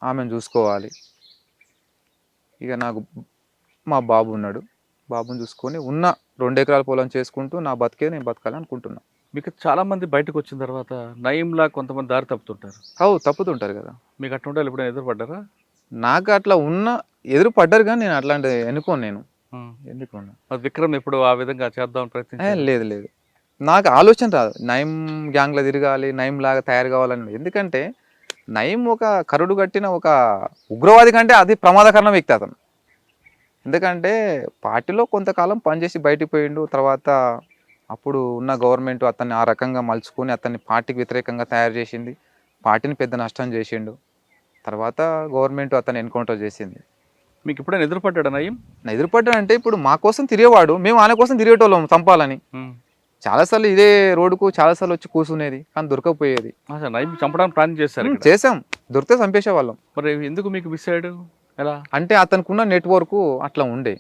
ఆమెను చూసుకోవాలి. ఇక నాకు మా బాబు ఉన్నాడు, బాబుని చూసుకొని ఉన్న 2 ఎకరాల పొలం చేసుకుంటూ నా బతికే నేను బతకాలి అనుకుంటున్నా. మీకు చాలా మంది బయటకు వచ్చిన తర్వాత నయంలా కొంతమంది దారి తప్పుతుంటారు. తప్పుతుంటారు కదా. మీకు అట్లా ఉండాలి, ఎప్పుడైనా ఎదురుపడ్డారా? నాకు అట్లా ఎదురు పడ్డారు, కానీ నేను అట్లాంటిది ఎన్నుకోను. నేను ఎందుకున్నా విక్రమ్ ఎప్పుడు ఆ విధంగా చేద్దాం ప్రయత్నం? లేదు లేదు, నాకు ఆలోచన రాదు నయం గ్యాంగ్లో తిరగాలి, నయం లాగా తయారు కావాలని. ఎందుకంటే నయం ఒక కరుడు కట్టిన ఒక ఉగ్రవాది కంటే అది ప్రమాదకరమైన వ్యక్తి అతను. ఎందుకంటే పార్టీలో కొంతకాలం పనిచేసి బయటికి పోయిండు, తర్వాత అప్పుడు ఉన్న గవర్నమెంట్ అతన్ని ఆ రకంగా మలుచుకొని అతన్ని పార్టీకి వ్యతిరేకంగా తయారు చేసింది, పార్టీని పెద్ద నష్టం చేసిండు. తర్వాత గవర్నమెంట్ అతన్ని ఎన్కౌంటర్ చేసింది. మీకు ఎప్పుడైనా ఎదురుపడ్డాడు నయం? నా ఎదురుపడ్డాడంటే ఇప్పుడు మా కోసం తిరిగేవాడు, మేము ఆయన కోసం తిరిగేటోళ్ళం చంపాలని. చాలాసార్లు ఇదే రోడ్డుకు చాలాసార్లు వచ్చి కూర్చునేది, కానీ దొరకకపోయేది. నయం చంపడానికి ప్లాన్ చేశారు? చేసాం, దొరికితే చంపేసేవాళ్ళం. మరి ఎందుకు మీకు మిస్ అయ్యాడు? ఎలా అంటే అతనికి ఉన్న నెట్వర్క్ అట్లా ఉండే.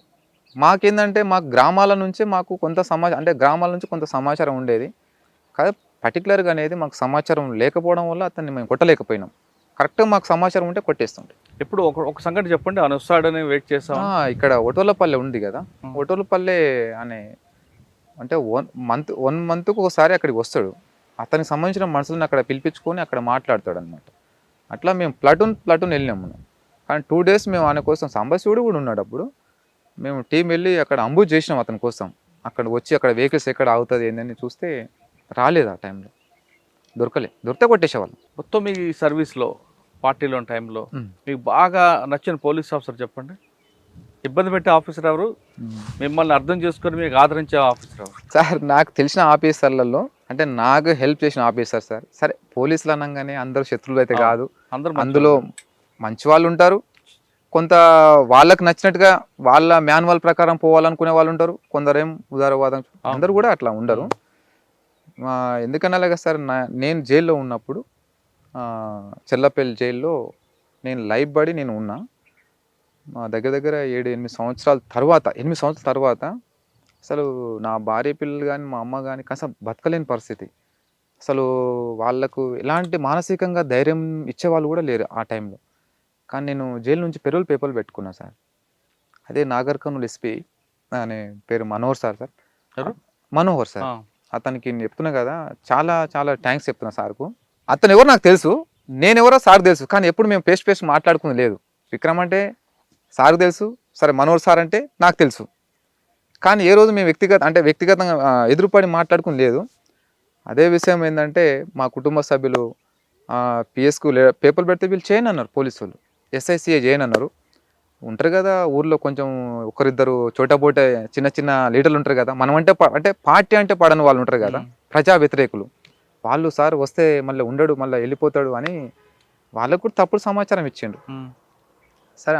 మాకేందంటే మాకు గ్రామాల నుంచి మాకు కొంత సమాచారం, అంటే గ్రామాల నుంచి కొంత సమాచారం ఉండేది కానీ పర్టికులర్గా అనేది మాకు సమాచారం లేకపోవడం వల్ల అతన్ని మేము కొట్టలేకపోయినాం. కరెక్ట్గా మాకు సమాచారం ఉంటే కొట్టేస్తుంటే. ఎప్పుడు ఒక సంగతి చెప్పండి, ఆయన వస్తాడని వెయిట్ చేస్తాం. ఇక్కడ ఒటోలపల్లె ఉంది కదా, ఒటోలపల్లె అనే అంటే 1 మంత్కు ఒకసారి అక్కడికి వస్తాడు. అతనికి సంబంధించిన మనుషులను అక్కడ పిలిపించుకొని అక్కడ మాట్లాడతాడు అనమాట. అట్లా మేము ప్లాటూన్ వెళ్ళినాం మనం. కానీ 2 days మేము ఆయన కోసం, సాంబశివుడు కూడా ఉన్నాడు అప్పుడు, మేము టీం వెళ్ళి అక్కడ అంబుజ్ చేసినాం అతని కోసం. అక్కడ వచ్చి అక్కడ వెహికల్స్ ఎక్కడ ఆగుతుంది ఏందని చూస్తే రాలేదు. ఆ టైంలో దొరికితే కొట్టేసేవాళ్ళం. మొత్తం మీ సర్వీస్లో, పార్టీలో టైంలో మీకు బాగా నచ్చిన పోలీస్ ఆఫీసర్ చెప్పండి. ఇబ్బంది పెట్టే ఆఫీసర్ ఎవరు? మిమ్మల్ని అర్థం చేసుకొని మీకు ఆదరించే ఆఫీసర్ ఎవరు? సార్ నాకు తెలిసిన ఆఫీసర్లలో అంటే నాకు హెల్ప్ చేసిన ఆఫీసర్ సార్, సరే పోలీసులు అనగానే అందరూ శత్రువులు అయితే కాదు, అందులో మంచి వాళ్ళు ఉంటారు, కొంత వాళ్ళకు నచ్చినట్టుగా వాళ్ళ మాన్యువల్ ప్రకారం పోవాలనుకునే వాళ్ళు ఉంటారు, కొందరేం ఉదారవాదం, అందరూ కూడా అట్లా ఉండరు. ఎందుకన్నా సార్, నేను జైల్లో ఉన్నప్పుడు చెల్లపల్లి జైల్లో నేను లైఫ్ బడి నేను ఉన్నా. మా దగ్గర 7-8 సంవత్సరాల తర్వాత అసలు నా భార్య పిల్లలు కానీ మా అమ్మ కానీ కాస్త బతకలేని పరిస్థితి. అసలు వాళ్ళకు ఎలాంటి మానసికంగా ధైర్యం ఇచ్చేవాళ్ళు కూడా లేరు ఆ టైంలో. కానీ నేను జైలు నుంచి పెరోల్ పేపర్లు పెట్టుకున్నా సార్. అదే నాగర్ కర్నూల్ ఎస్పీ అనే పేరు మనోహర్ సార్. మనోహర్ సార్, అతనికి నేను చెప్తున్నా కదా, చాలా చాలా థ్యాంక్స్ చెప్తున్నా సార్కు. అతను ఎవరు నాకు తెలుసు, నేనెవరో సార్ తెలుసు, కానీ ఎప్పుడు మేము పేస్ట్ మాట్లాడుకుని లేదు. విక్రమ్ అంటే సార్కు తెలుసు, సరే మనోహర్ సార్ అంటే నాకు తెలుసు, కానీ ఏ రోజు మేము వ్యక్తిగతంగా ఎదురుపడి మాట్లాడుకుని లేదు. అదే విషయం ఏంటంటే మా కుటుంబ సభ్యులు పిఎస్కు పేపర్లు పెడితే వీళ్ళు చేయను అన్నారు, పోలీసు వాళ్ళు SICA చేయను అన్నారు. ఉంటారు కదా ఊర్లో కొంచెం ఒకరిద్దరు చోటపోటే చిన్న లీడర్లు ఉంటారు కదా, మనం అంటే పార్టీ అంటే పడని వాళ్ళు ఉంటారు కదా, ప్రజా వ్యతిరేకులు, వాళ్ళు సార్ వస్తే మళ్ళీ ఉండడు, మళ్ళీ వెళ్ళిపోతాడు అని వాళ్ళకు కూడా తప్పుడు సమాచారం ఇచ్చిండు. సరే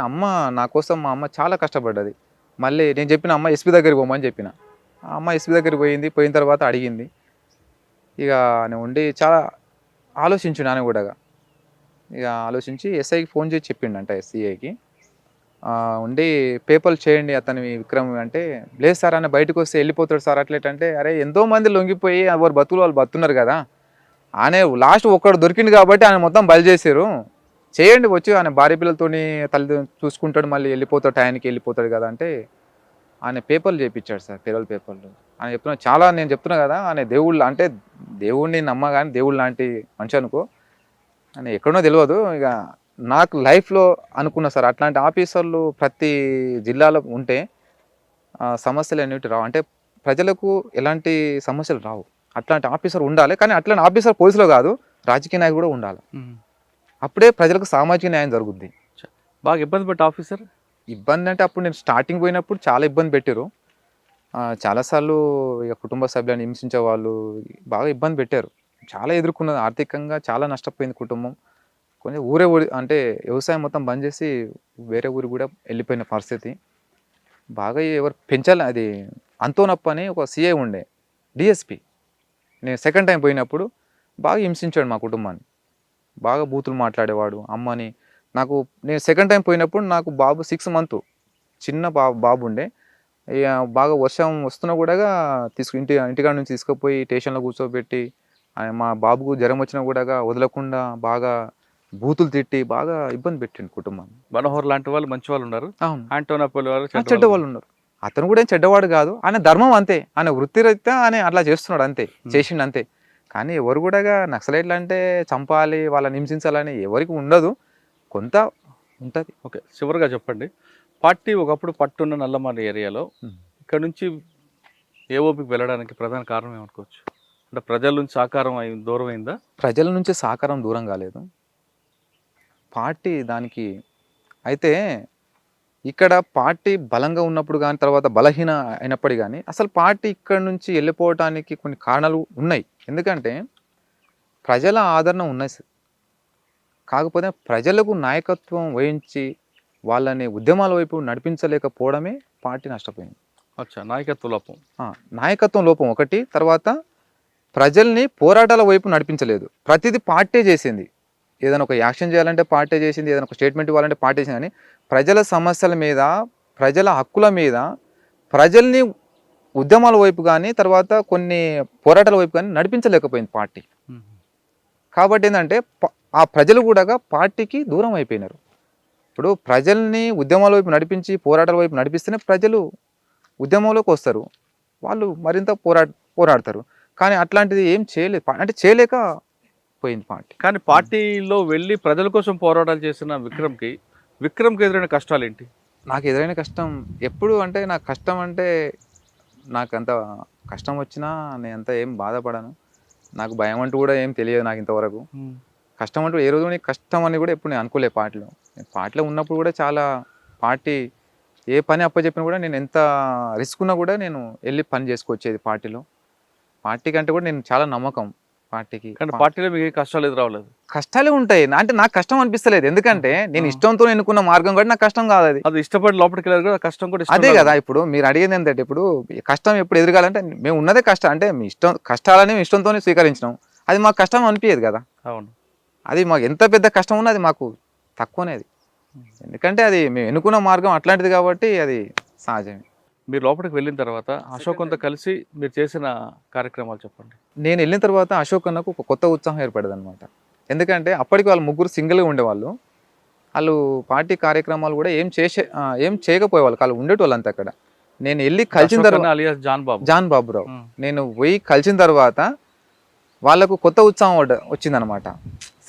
నా కోసం మా అమ్మ చాలా కష్టపడ్డది. మళ్ళీ నేను చెప్పిన అమ్మ ఎస్పీ దగ్గరికి పోమని చెప్పిన, ఆ అమ్మ ఎస్పీ దగ్గరికి పోయిన తర్వాత అడిగింది. ఇక నేను ఉండి చాలా ఆలోచించు నాన్న కూడా, ఇక ఆలోచించి SIకి ఫోన్ చేసి చెప్పిండంట, SCIకి ఉండి పేపర్లు చేయండి అతని విక్రమ్ అంటే, లేదు సార్ ఆయన బయటకు వస్తే వెళ్ళిపోతాడు సార్ అట్లేటంటే, అరే ఎంతోమంది లొంగిపోయి ఎవరు బతుకులు వాళ్ళు బతున్నారు కదా, ఆయన లాస్ట్ ఒక్కడు దొరికింది కాబట్టి ఆయన మొత్తం బలి చేశారు, చేయండి వచ్చి ఆయన భార్య పిల్లలతోని తల్లి చూసుకుంటాడు, మళ్ళీ వెళ్ళిపోతాడు, టైంకి వెళ్ళిపోతాడు కదా అంటే ఆయన పేపర్లు చేయించాడు సార్, పెరోల్ పేపర్లు. ఆయన చెప్తున్నా చాలా, నేను చెప్తున్నా కదా, ఆయన దేవుళ్ళు అంటే దేవుడిని నమ్మ కానీ దేవుళ్ళు లాంటి మనిషి అనుకో, ఆయన ఎక్కడో తెలియదు. ఇక నాకు లైఫ్లో అనుకున్నా సార్, అట్లాంటి ఆఫీసర్లు ప్రతి జిల్లాలో ఉంటే సమస్యలు అనేవి రావు, అంటే ప్రజలకు ఎలాంటి సమస్యలు రావు. అట్లాంటి ఆఫీసర్ ఉండాలి, కానీ అట్లాంటి ఆఫీసర్ పోలీసులో కాదు, రాజకీయ నాయకుడు కూడా ఉండాలి. అప్పుడే ప్రజలకు సామాజిక న్యాయం జరుగుద్ది. బాగా ఇబ్బంది పెట్టే ఆఫీసర్? ఇబ్బంది అంటే అప్పుడు నేను స్టార్టింగ్ పోయినప్పుడు చాలా ఇబ్బంది పెట్టారు. చాలాసార్లు ఇక కుటుంబ సభ్యులను హింసించే వాళ్ళు బాగా ఇబ్బంది పెట్టారు. చాలా ఎదుర్కొన్నది. ఆర్థికంగా చాలా నష్టపోయింది కుటుంబం. కొంచెం ఊరి అంటే వ్యవసాయం మొత్తం బంద్ చేసి వేరే ఊరికి కూడా వెళ్ళిపోయిన పరిస్థితి. బాగా ఎవరు పెంచాలి అది అంతోనప్ప అని ఒక సీఐ ఉండే డీఎస్పీ. నేను సెకండ్ టైం పోయినప్పుడు బాగా హింసించాడు మా కుటుంబాన్ని. బాగా బూతులు మాట్లాడేవాడు. అమ్మని నేను సెకండ్ టైం పోయినప్పుడు నాకు బాబు 6 మంత్ చిన్న బాబు ఉండే. ఇక బాగా వర్షం వస్తున్నా కూడా ఇంటికాడ నుంచి తీసుకుపోయి స్టేషన్లో కూర్చోబెట్టి మా బాబుకు జ్వరం వచ్చినా కూడా వదలకుండా బాగా బూతులు తిట్టి బాగా ఇబ్బంది పెట్టిండు కుటుంబాన్ని. మనోహర్ లాంటి వాళ్ళు మంచి వాళ్ళు ఉన్నారు, అవును, ఆంటోనాపోలి వాళ్ళు చెడ్డ వాళ్ళు ఉన్నారు. అతను కూడా ఏం చెడ్డవాడు కాదు. ఆయన ధర్మం అంతే, ఆయన వృత్తిరీత్యా ఆయన అట్లా చేస్తున్నాడు అంతే, చేసిండు అంతే. కానీ ఎవరు కూడా నక్సలైట్లు అంటే చంపాలి, వాళ్ళని హింసించాలని ఎవరికి ఉండదు, కొంత ఉంటుంది. ఓకే, చివరిగా చెప్పండి, పార్టీ ఒకప్పుడు పట్టున్న నల్లమల ఏరియాలో ఇక్కడ నుంచి ఏఓపికి వెళ్ళడానికి ప్రధాన కారణం ఏమనుకోవచ్చు? అంటే ప్రజల నుంచి సహకారం దూరం అయిందా? ప్రజల నుంచి సహకారం దూరం కాలేదు, పార్టీ దానికి. అయితే ఇక్కడ పార్టీ బలంగా ఉన్నప్పుడు కానీ తర్వాత బలహీన అయినప్పటికీ కానీ అసలు పార్టీ ఇక్కడ నుంచి వెళ్ళిపోవటానికి కొన్ని కారణాలు ఉన్నాయి. ఎందుకంటే ప్రజల ఆదరణ ఉన్నాయి సార్, కాకపోతే ప్రజలకు నాయకత్వం వహించి వాళ్ళని ఉద్యమాల వైపు నడిపించలేకపోవడమే పార్టీ నష్టపోయింది. అచ్చా, నాయకత్వ లోపం. నాయకత్వం లోపం ఒకటి, తర్వాత ప్రజల్ని పోరాటాల వైపు నడిపించలేదు. ప్రతిదీ పార్టీ చేసింది. ఏదైనా ఒక యాక్షన్ చేయాలంటే పార్టీ చేసింది, ఏదైనా ఒక స్టేట్మెంట్ ఇవ్వాలంటే పార్టీ చేసింది. కానీ ప్రజల సమస్యల మీద, ప్రజల హక్కుల మీద, ప్రజల్ని ఉద్యమాల వైపు కానీ తర్వాత కొన్ని పోరాటాల వైపు కానీ నడిపించలేకపోయింది పార్టీ. కాబట్టి ఏంటంటే ఆ ప్రజలు కూడా పార్టీకి దూరం అయిపోయినారు. ఇప్పుడు ప్రజల్ని ఉద్యమాల వైపు నడిపించి పోరాటాల వైపు నడిపిస్తేనే ప్రజలు ఉద్యమంలోకి వస్తారు, వాళ్ళు మరింత పోరాడతారు. కానీ అట్లాంటిది ఏం చేయలేదు, అంటే చేయలేక పోయింది పార్టీ. కానీ పార్టీలో వెళ్ళి ప్రజల కోసం పోరాటాలు చేసిన విక్రమ్కి ఎదురైన కష్టాలు ఏంటి? నాకు ఎదురైన కష్టం ఎప్పుడు అంటే, నాకు కష్టం అంటే నాకు అంత కష్టం వచ్చినా నేను అంత ఏం బాధపడను. నాకు భయం అంటూ కూడా ఏం తెలియదు నాకు ఇంతవరకు. కష్టం అంటూ ఏ రోజు కష్టం అని కూడా ఎప్పుడు నేను అనుకోలే. పార్టీలో ఉన్నప్పుడు కూడా చాలా పార్టీ ఏ పని అప్పచెప్పినా కూడా నేను ఎంత రిస్క్ ఉన్నా కూడా నేను వెళ్ళి పని చేసుకొచ్చేది పార్టీలో. పార్టీ కంటే కూడా నేను చాలా నమ్మకం పార్టీకి. కానీ పార్టీలో మీకు కష్టాలు ఎదురవ్వలేదు? కష్టాలే ఉంటాయి, అంటే నాకు కష్టం అనిపిస్తలేదు. ఎందుకంటే నేను ఇష్టంతో ఎన్నుకున్న మార్గం కూడా నాకు కష్టం కాదు. అది ఇష్టపడి లోపలికి వెళ్ళారు కూడా, కష్టం కూడా అదే కదా. ఇప్పుడు మీరు అడిగేది ఏంటంటే, ఇప్పుడు కష్టం ఎప్పుడు ఎదురగాలంటే మేము ఉన్నదే కష్టం, అంటే మీ ఇష్టం కష్టాలని ఇష్టంతోనే స్వీకరించినాం, అది మాకు కష్టం అనిపించదు కదా. అవును, అది మాకు ఎంత పెద్ద కష్టం ఉన్నా అది మాకు తక్కువనే అది. ఎందుకంటే అది మేము ఎన్నుకున్న మార్గం అట్లాంటిది కాబట్టి అది సహజమే. మీరు లోపలికి వెళ్ళిన తర్వాత అశోక్ అంతా కలిసి మీరు చేసిన కార్యక్రమాలు చెప్పండి. నేను వెళ్ళిన తర్వాత అశోక్ అన్నకు ఒక కొత్త ఉత్సాహం ఏర్పడదు అనమాట. ఎందుకంటే అప్పటికి వాళ్ళు ముగ్గురు సింగిల్గా ఉండేవాళ్ళు. వాళ్ళు పార్టీ కార్యక్రమాలు కూడా ఏం చేయకపోయేవాళ్ళు, వాళ్ళు ఉండేటోళ్ళు అంతా అక్కడ. నేను వెళ్ళి కలిసిన తర్వాత అలియాస్ జాన్ బాబురావు నేను పోయి కలిసిన తర్వాత వాళ్ళకు కొత్త ఉత్సాహం వచ్చిందనమాట.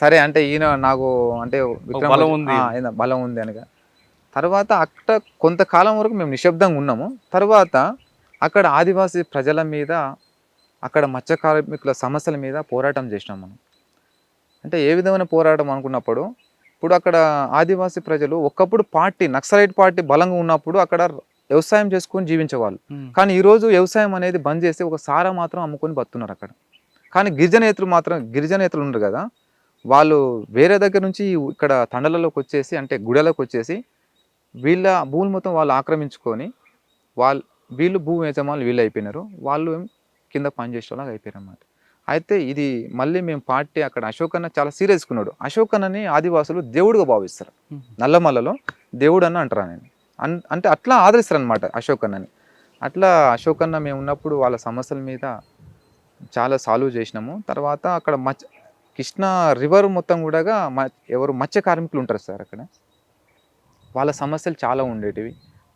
సరే అంటే ఈయన నాకు అంటే బలం ఉంది అనగా. తర్వాత అక్కడ కొంతకాలం వరకు మేము నిశ్శబ్దంగా ఉన్నాము. తర్వాత అక్కడ ఆదివాసీ ప్రజల మీద, అక్కడ మత్స్య కార్మికుల సమస్యల మీద పోరాటం చేసినాం మనం. అంటే ఏ విధమైన పోరాటం అనుకున్నప్పుడు, ఇప్పుడు అక్కడ ఆదివాసీ ప్రజలు ఒకప్పుడు నక్సలైట్ పార్టీ బలంగా ఉన్నప్పుడు అక్కడ వ్యవసాయం చేసుకొని జీవించేవాళ్ళు. కానీ ఈరోజు వ్యవసాయం అనేది బంద్ చేసి ఒక సారా మాత్రం అమ్ముకొని బతున్నారు అక్కడ. కానీ గిరిజనేతలు ఉన్నారు కదా, వాళ్ళు వేరే దగ్గర నుంచి ఇక్కడ తండలలోకి వచ్చేసి, అంటే గుడలోకి వచ్చేసి వీళ్ళ భూములు మొత్తం వాళ్ళు ఆక్రమించుకొని వీళ్ళు భూ యజమానులు వీళ్ళు అయిపోయినారు, వాళ్ళు కింద పనిచేసేలాగా అయిపోయారు అన్నమాట. అయితే ఇది మళ్ళీ మేము పార్టీ అక్కడ అశోక్ అన్న చాలా సీరియస్కున్నాడు. అశోక్ అన్నని ఆదివాసులు దేవుడుగా భావిస్తారు, నల్లమల్లలో దేవుడు అన్న అంటారు. నేను అంటే అట్లా ఆదరిస్తారు అనమాట అశోక్ అన్నని. అట్లా అశోక్ అన్న మేము ఉన్నప్పుడు వాళ్ళ సమస్యల మీద చాలా సాల్వ్ చేసినాము. తర్వాత అక్కడ కృష్ణా రివర్ మొత్తం కూడా ఎవరు మత్స్య కార్మికులు ఉంటారు సార్ అక్కడ, వాళ్ళ సమస్యలు చాలా ఉండేటివి.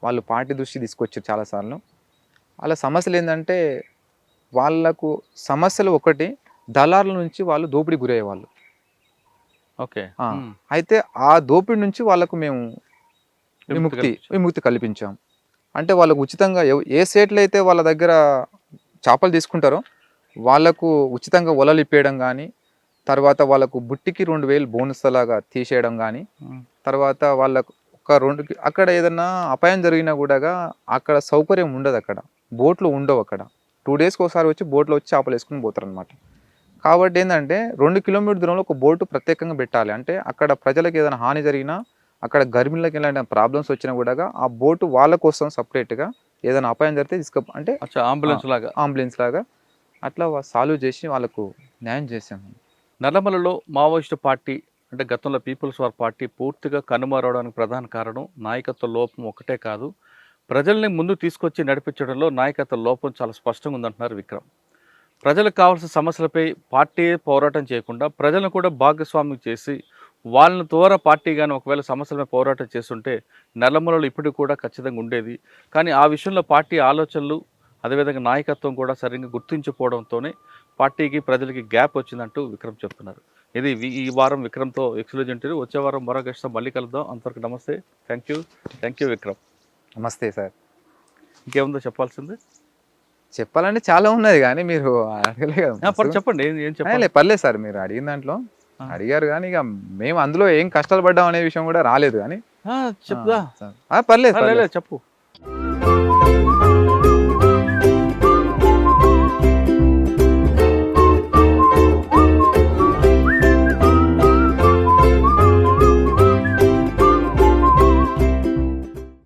వాళ్ళు పార్టీ దృష్టి తీసుకొచ్చారు చాలాసార్లు. వాళ్ళ సమస్యలు ఏంటంటే, వాళ్ళకు సమస్యలు ఒకటి, దళారుల నుంచి వాళ్ళు దోపిడీ గురయ్యేవాళ్ళు. ఓకే, అయితే ఆ దోపిడీ నుంచి వాళ్ళకు మేము విముక్తి కల్పించాం. అంటే వాళ్ళకు ఉచితంగా ఏ స్టేట్లో అయితే వాళ్ళ దగ్గర చేపలు తీసుకుంటారో వాళ్ళకు ఉచితంగా వలలు ఇప్పేయడం కానీ, తర్వాత వాళ్ళకు బుట్టికి 2000 బోనస్ లాగా తీసేయడం కానీ, తర్వాత వాళ్ళకు అక్కడ ఏదన్నా అపాయం జరిగినా కూడా అక్కడ సౌకర్యం ఉండదు. అక్కడ బోట్లు ఉండవు అక్కడ. 2 డేస్కి ఒకసారి వచ్చి బోట్లో వచ్చి చేపలు వేసుకుని పోతారు అనమాట. కాబట్టి ఏంటంటే 2 కిలోమీటర్ దూరంలో ఒక బోటు ప్రత్యేకంగా పెట్టాలి. అంటే అక్కడ ప్రజలకు ఏదైనా హాని జరిగినా, అక్కడ గర్భిణులకు ఎలాంటి ప్రాబ్లమ్స్ వచ్చినా కూడా ఆ బోటు వాళ్ళ కోసం సపరేట్గా ఏదైనా అపాయం జరిగితే అంటే అంబులెన్స్ లాగా అట్లా సాల్వ్ చేసి వాళ్ళకు న్యాయం చేసాము. నల్లమలలో మావోయిస్టు పార్టీ అంటే గతంలో పీపుల్స్ వార్ పార్టీ పూర్తిగా కనుమరవడానికి ప్రధాన కారణం నాయకత్వ లోపం ఒకటే కాదు, ప్రజల్ని ముందు తీసుకొచ్చి నడిపించడంలో నాయకత్వ లోపం చాలా స్పష్టంగా ఉందంటున్నారు విక్రమ్. ప్రజలకు కావాల్సిన సమస్యలపై పార్టీ పోరాటం చేయకుండా ప్రజలను కూడా భాగస్వామ్యం చేసి వాళ్ళని ద్వారా పార్టీ కానీ ఒకవేళ సమస్యలపై పోరాటం చేస్తుంటే నల్లమలలో ఇప్పటికి కూడా ఖచ్చితంగా ఉండేది. కానీ ఆ విషయంలో పార్టీ ఆలోచనలు అదేవిధంగా నాయకత్వం కూడా సరిగ్గా గుర్తించుకోవడంతోనే పార్టీకి ప్రజలకి గ్యాప్ వచ్చిందంటూ విక్రమ్ చెప్తున్నారు. ఇది ఈ వారం విక్రమ్తో ఎక్స్క్లూజివ్ ఇంటర్వ్యూ. వచ్చే వారం మరో గెస్ట్తో మళ్ళీ కలుద్దాం. అంతవరకు నమస్తే. Thank you Vikram. నమస్తే సార్. ఇంకేముందో చెప్పాల్సింది? చెప్పాలంటే చాలా ఉన్నది కానీ మీరు అడగలే కదా. చెప్పండి. ఏం చెప్పాలి? పర్లేదు సార్, మీరు అడిగిన దాంట్లో అడిగారు కానీ ఇక మేము అందులో ఏం కష్టాలు పడ్డాం అనే విషయం కూడా రాలేదు కానీ చెప్దా. పర్లేదు చెప్పు.